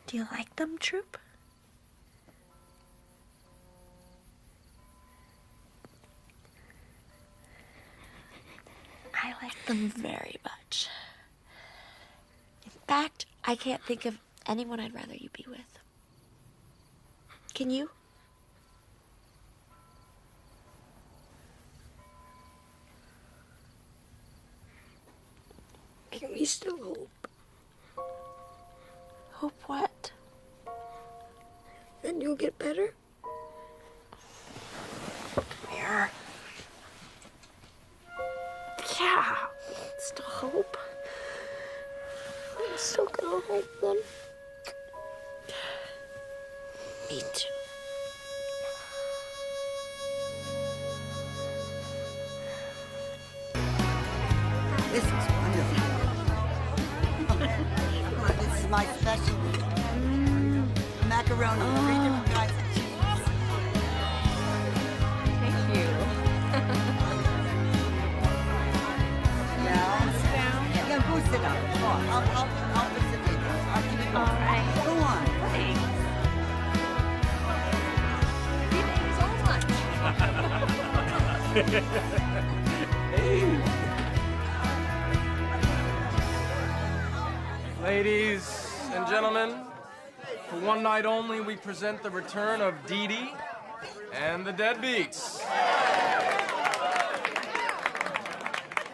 Do you like them, Troop? I like them very much. In fact, I can't think of anyone I'd rather you be with. Can you? Can we still hope? Hope what? Then you'll get better? Here. Yeah, still hope. I'm still gonna hope then. Me too. special macaroni, 3 different kinds of cheese. Thank you. Yeah. Yeah, go sit down. Come on, I'll fix the table. I'll keep it going. All right. Go on. Thanks. Ladies and gentlemen, for one night only, we present the return of Dee Dee and the Deadbeats.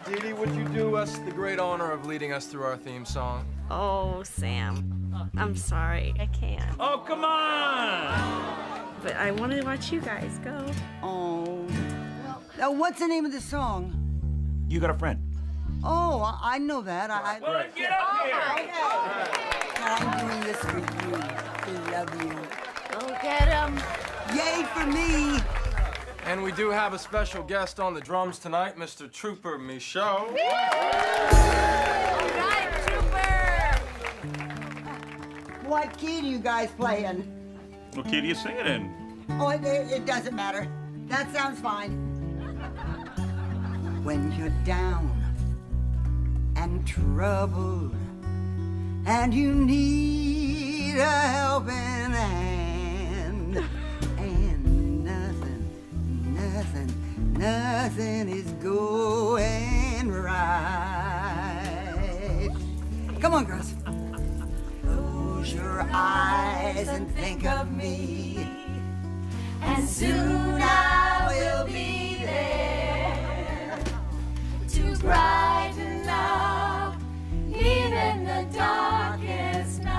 Dee Dee, would you do us the great honor of leading us through our theme song? Oh, Sam. I'm sorry. I can't. Oh, come on! But I want to watch you guys go. Oh. Now, what's the name of the song? You got a friend. Oh, I know that. Well, get up here! I'm doing this for you. I love you. Go get him. Yay for me! And we do have a special guest on the drums tonight, Mr. Trooper Michaud. All right, Trooper! What key do you guys play in? What key do you sing it in? Oh, it doesn't matter. That sounds fine. When you're down and troubled and you need a helping hand, and nothing is going right. Come on, girls. Close your eyes and think of me, And soon I will be there to brighten up even the darkest nights.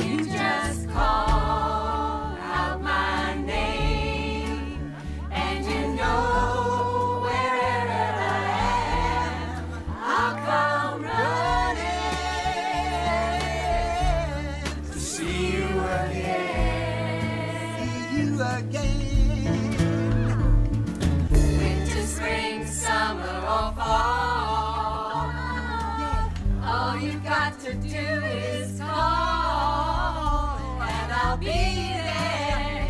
You just call out my name, and you know wherever I am, I'll come running to see you again. see you again. Winter, spring, summer, or fall, all you got to do is call, and I'll be there.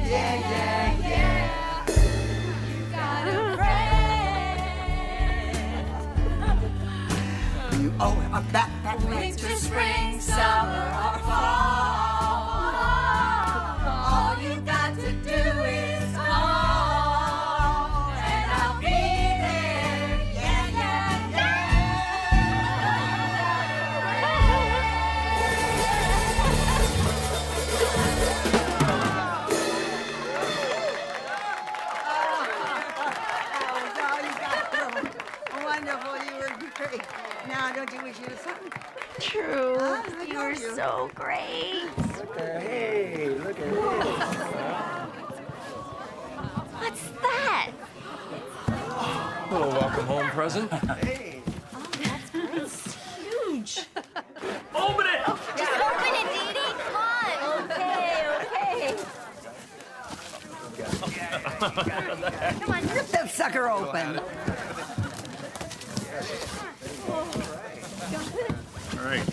Yeah, yeah, yeah. You got a friend. You owe a back. Winter, spring, summer, or fall, all you got to do is call, and I'll be there. Yeah, yeah, Wonderful, you were great. Now, don't you wish you had something? True. Huh? I You told were you. so great. Hey, look at this. What's that? A little welcome home present. Hey. That's huge. Open it! Just open it, Dee Dee. Come on. Okay. Come on, rip that sucker open. All right.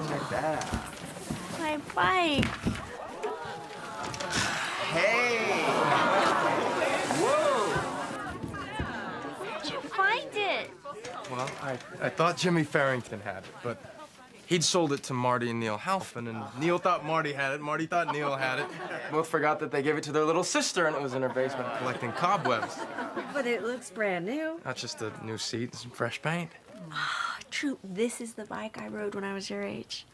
Check that out. My bike. Hey! Whoa! Where'd you find it? Well, I thought Jimmy Farrington had it, but he'd sold it to Marty and Neil Halfin, and Neil thought Marty had it, Marty thought Neil had it. Both forgot that they gave it to their little sister, and it was in her basement collecting cobwebs. But it looks brand new. Not just a new seat and some fresh paint. True, this is the bike I rode when I was your age.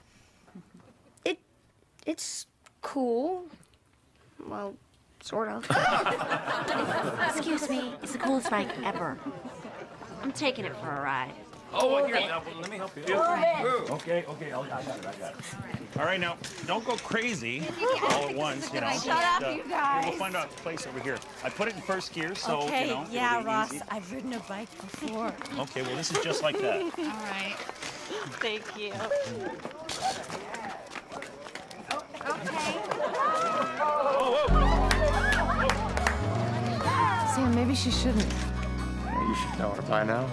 It's cool. Well, sort of. Excuse me, it's the coolest bike ever. I'm taking it for a ride. Oh, here, let me help you. Okay, I got it. All right, now, don't go crazy all at once, you know. Shut up, you guys. We'll find a place over here. I put it in first gear, so, Okay, you know, yeah, it'll be Ross, easy. I've ridden a bike before. Okay, well, this is just like that. All right. Thank you. Sam, maybe she shouldn't. You You should know her by now.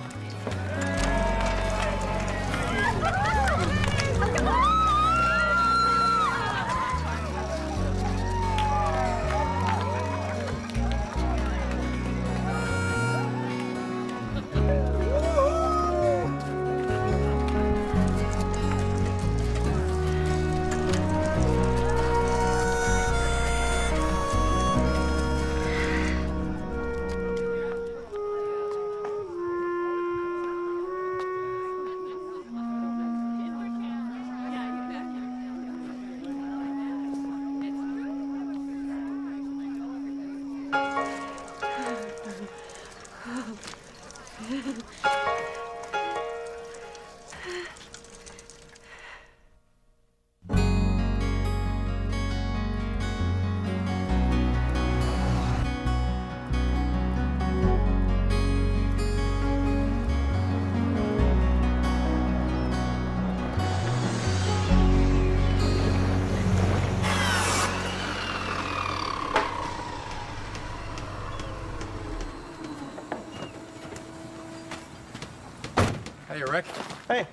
Hey, Rick. Hey.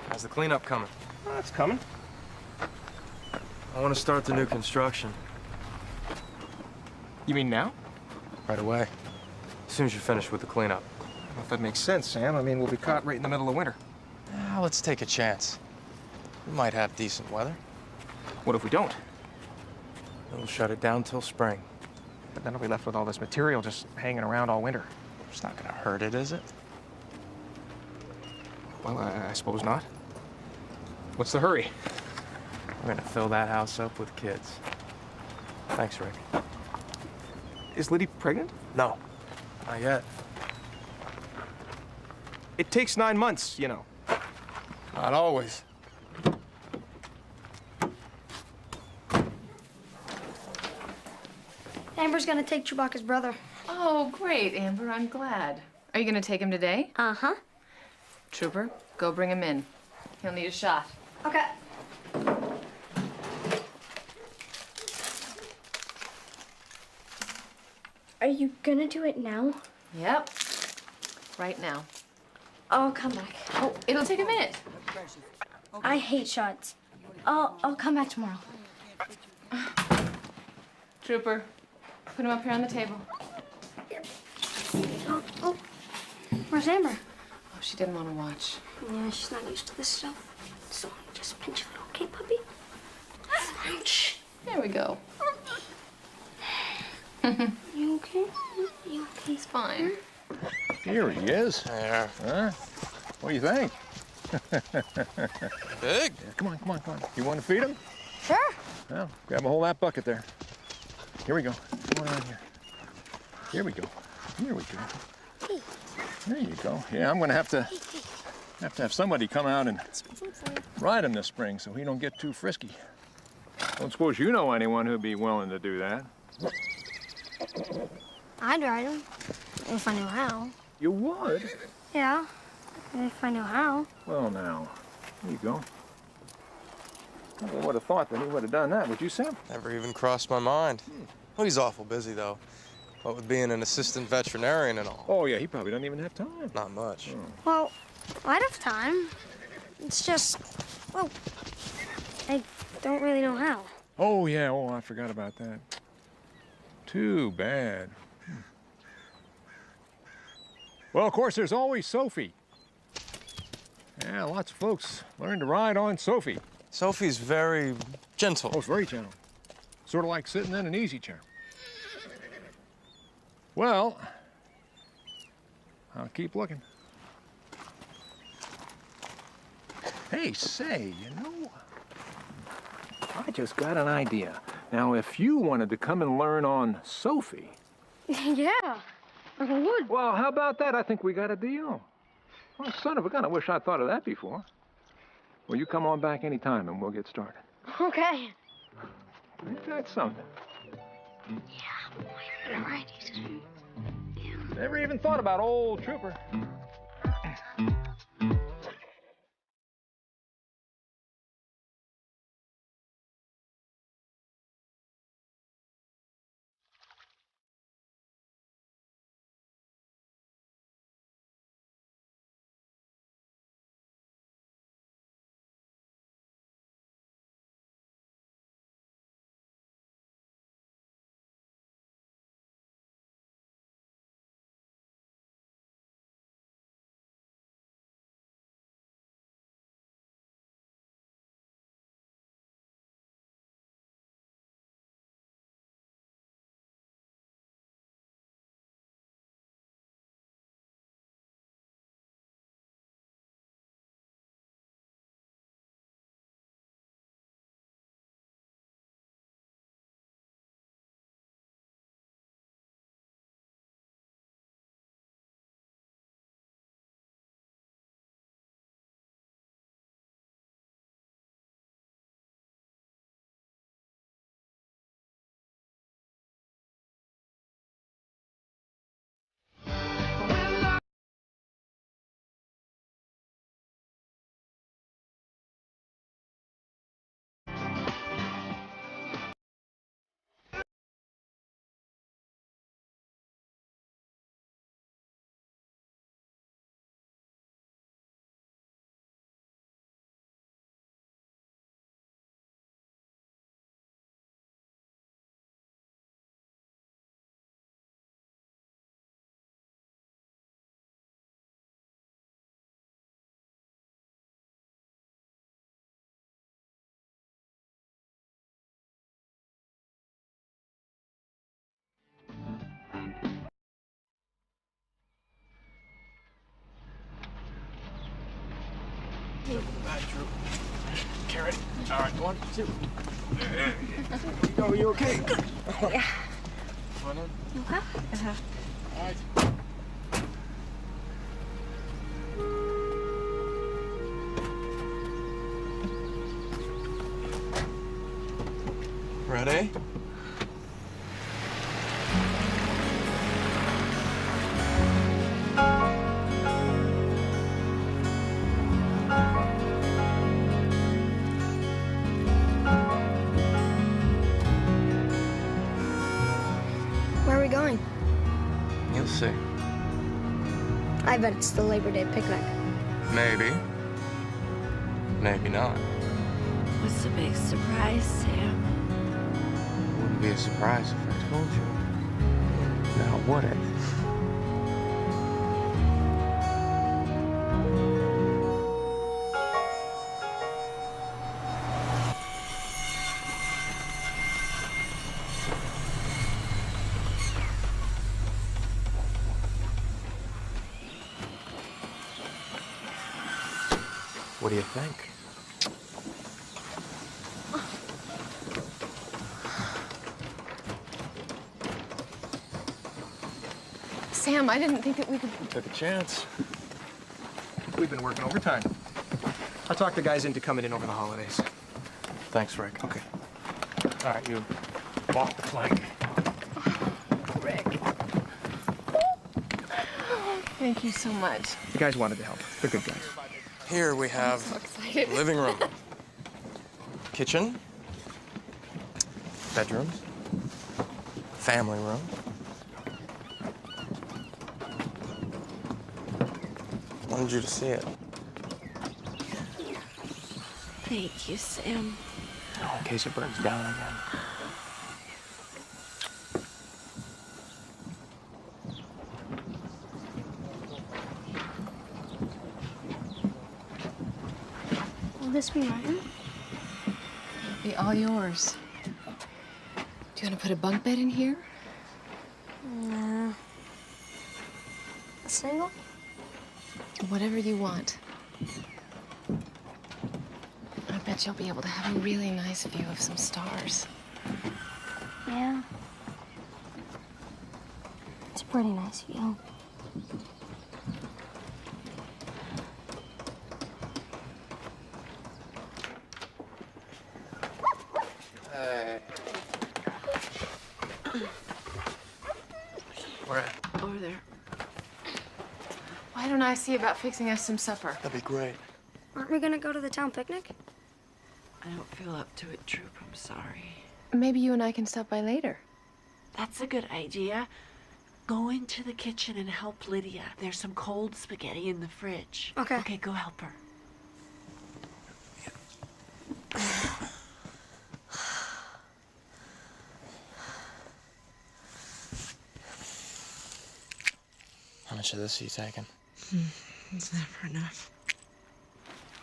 How's the cleanup coming? It's coming. I want to start the new construction. You mean now? Right away. As soon as you finish with the cleanup. I don't know if that makes sense, Sam. I mean, we'll be caught right in the middle of winter. Now, let's take a chance. We might have decent weather. What if we don't? Then we'll shut it down till spring. But then I'll be left with all this material just hanging around all winter. It's not gonna hurt it, is it? Well, I suppose not. What's the hurry? We're gonna fill that house up with kids. Thanks, Rick. Is Liddy pregnant? No, not yet. It takes 9 months, you know. Not always. Amber's gonna take Chewbacca's brother. Oh, great, Amber. I'm glad. Are you gonna take him today? Uh-huh. Trooper, go bring him in. He'll need a shot. Okay. Are you gonna do it now? Yep. Right now. I'll come back. Oh, it'll take a minute. I hate shots. I'll come back tomorrow. Trooper, put him up here on the table. Oh. Where's Amber? Oh, she didn't want to watch. Yeah, she's not used to this stuff. So just pinch it, okay, puppy? Pinch. There we go. You okay? You okay? He's fine. Here he is. There. Huh? What do you think? Big. Yeah, come on, come on, come on. You want to feed him? Sure. Well, grab a hold of that bucket there. Here we go. Come on around here. Here we go. Here we go. There you go. Yeah, I'm gonna have to have somebody come out and ride him this spring so he don't get too frisky. Don't suppose you know anyone who'd be willing to do that. I'd ride him if I knew how. You would? Yeah, if I knew how. Well, now, there you go. I would have thought that he would have done that. Would you, Sam? Never even crossed my mind. Well, he's awful busy, though. What with being an assistant veterinarian and all. Oh, yeah, he probably doesn't even have time. Not much. Well, I'd have time. It's just, well, I don't really know how. Oh, yeah. Oh, I forgot about that. Too bad. Well, of course, there's always Sophie. Yeah, lots of folks learn to ride on Sophie. Sophie's very gentle. Oh, it's very gentle. Sort of like sitting in an easy chair. Well, I'll keep looking. Hey, say, you know, I just got an idea. Now, if you wanted to come and learn on Sophie... Yeah, I would. Well, how about that? I think we got a deal. Well, son of a gun, I wish I'd thought of that before. Well, you come on back anytime and we'll get started. Okay. Ain't that something? Yeah, boy, you're gonna ride you. Never even thought about old Trooper. Carrot. All right, 1, 2. Are you okay? Yeah. Come on in. Okay. All right. Ready? Where are we going? You'll see. I bet it's the Labor Day picnic. Maybe. Maybe not. What's the big surprise, Sam? It wouldn't be a surprise if I told you. Now, would it? What do you think? Sam, I didn't think that we could... Took a chance. We've been working overtime. I talked the guys into coming in over the holidays. Thanks, Rick. Okay. All right, you walk the plank. Rick. Thank you so much. The guys wanted to help. They're good guys. Here we have so excited. living room, kitchen, bedrooms, family room. Wanted you to see it. Thank you, Sam. In case it burns down again. Will this be mine? It'll be all yours. Do you want to put a bunk bed in here? Nah. A single? Whatever you want. I bet you'll be able to have a really nice view of some stars. Yeah. It's a pretty nice view. Hey. Where at? Over there. Why don't I see about fixing us some supper? That'd be great. Aren't we gonna go to the town picnic? I don't feel up to it, Troop. I'm sorry. Maybe you and I can stop by later. That's a good idea. Go into the kitchen and help Lydia. There's some cold spaghetti in the fridge. Okay. Okay, go help her. How much of this are you taking? It's never enough.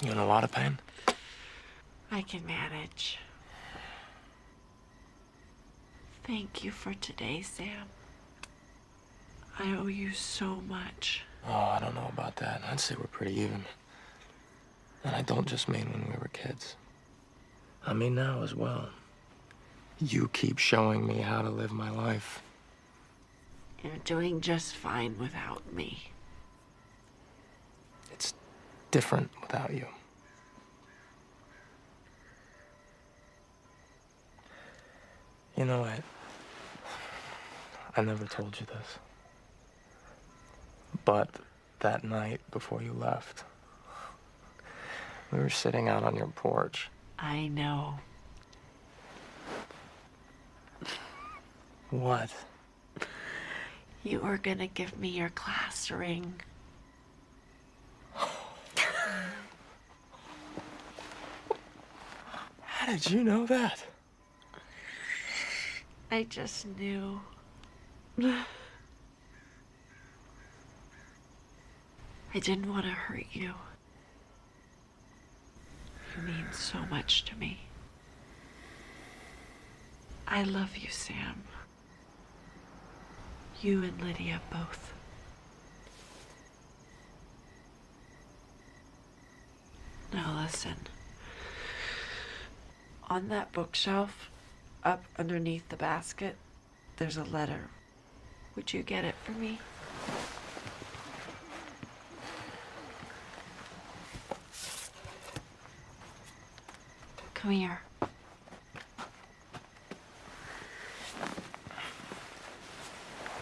You in a lot of pain? I can manage. Thank you for today, Sam. I owe you so much. Oh, I don't know about that. I'd say we're pretty even. And I don't just mean when we were kids. I mean now as well. You keep showing me how to live my life. You're doing just fine without me. It's different without you. You know, I never told you this. But that night before you left, we were sitting out on your porch. I know. What? You were gonna give me your class ring. How did you know that? I just knew. I didn't want to hurt you. You mean so much to me. I love you, Sam. You and Lydia both. Now listen. On that bookshelf, up underneath the basket, there's a letter. Would you get it for me? Come here.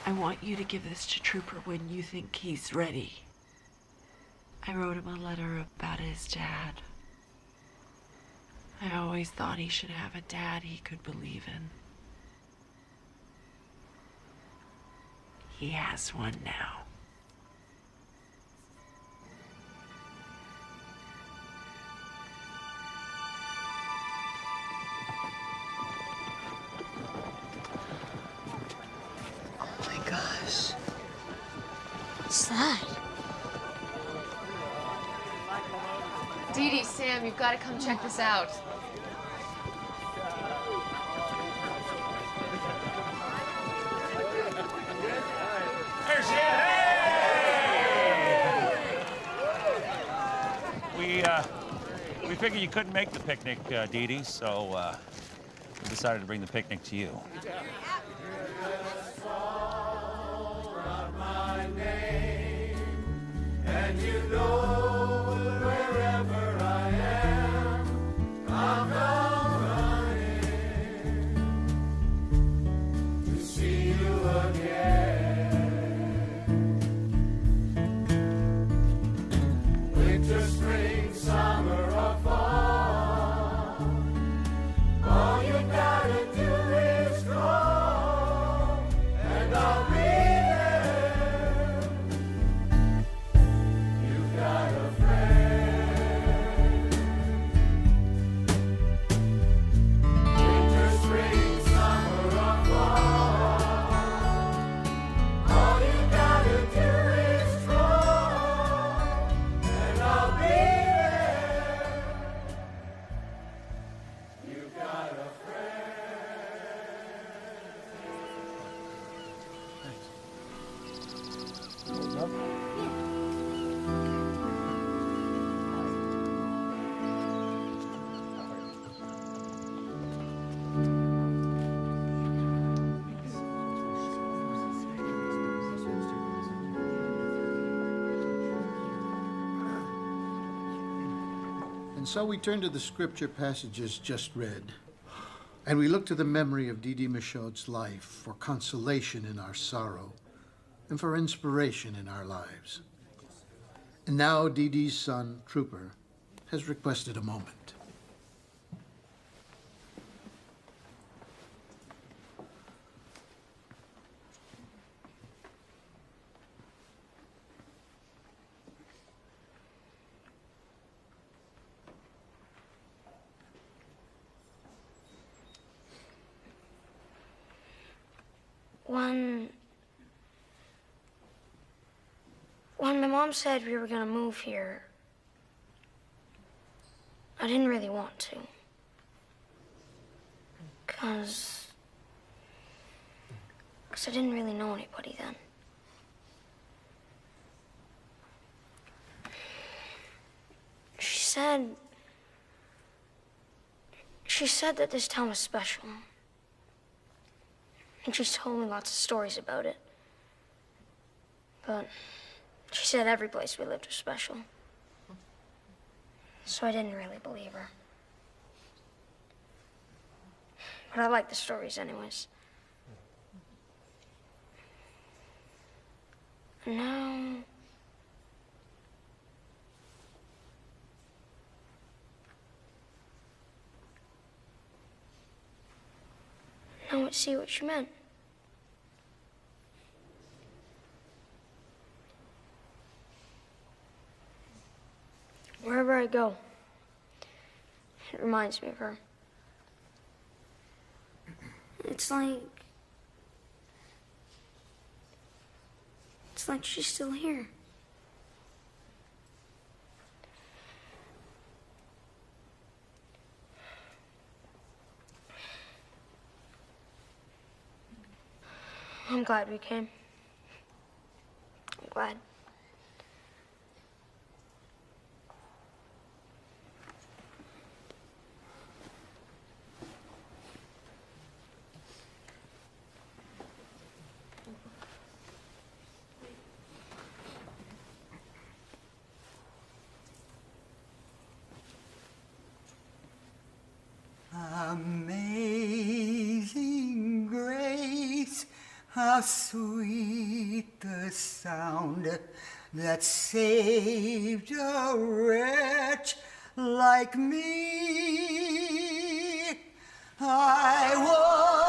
I want you to give this to Trooper when you think he's ready. I wrote him a letter about his dad. I always thought he should have a dad he could believe in. He has one now. Oh my gosh. What's that? Dee Dee, Sam, you've got to come check this out. There she is. Hey! We figured you couldn't make the picnic, Dee Dee, so we decided to bring the picnic to you. And you know wherever I am, I'll come running to see you again. Winter, spring, summer, or fall, all you gotta do is call, and I'll be there. You've got a friend. Winter, spring, summer, or fall, all you gotta do is call, and I'll be there. You've got a And so we turn to the scripture passages just read, and we look to the memory of Dee Dee Michaud's life for consolation in our sorrow and for inspiration in our lives. And now Dee Dee's son, Trooper, has requested a moment. When my mom said we were gonna move here, I didn't really want to. 'Cause I didn't really know anybody then. She said that this town was special. And she told me lots of stories about it. But she said every place we lived was special. So I didn't really believe her. But I like the stories anyways. And now I see what you meant. Wherever I go, it reminds me of her. It's like she's still here. I'm glad we came. I'm glad. sweet the sound that saved a wretch like me. I was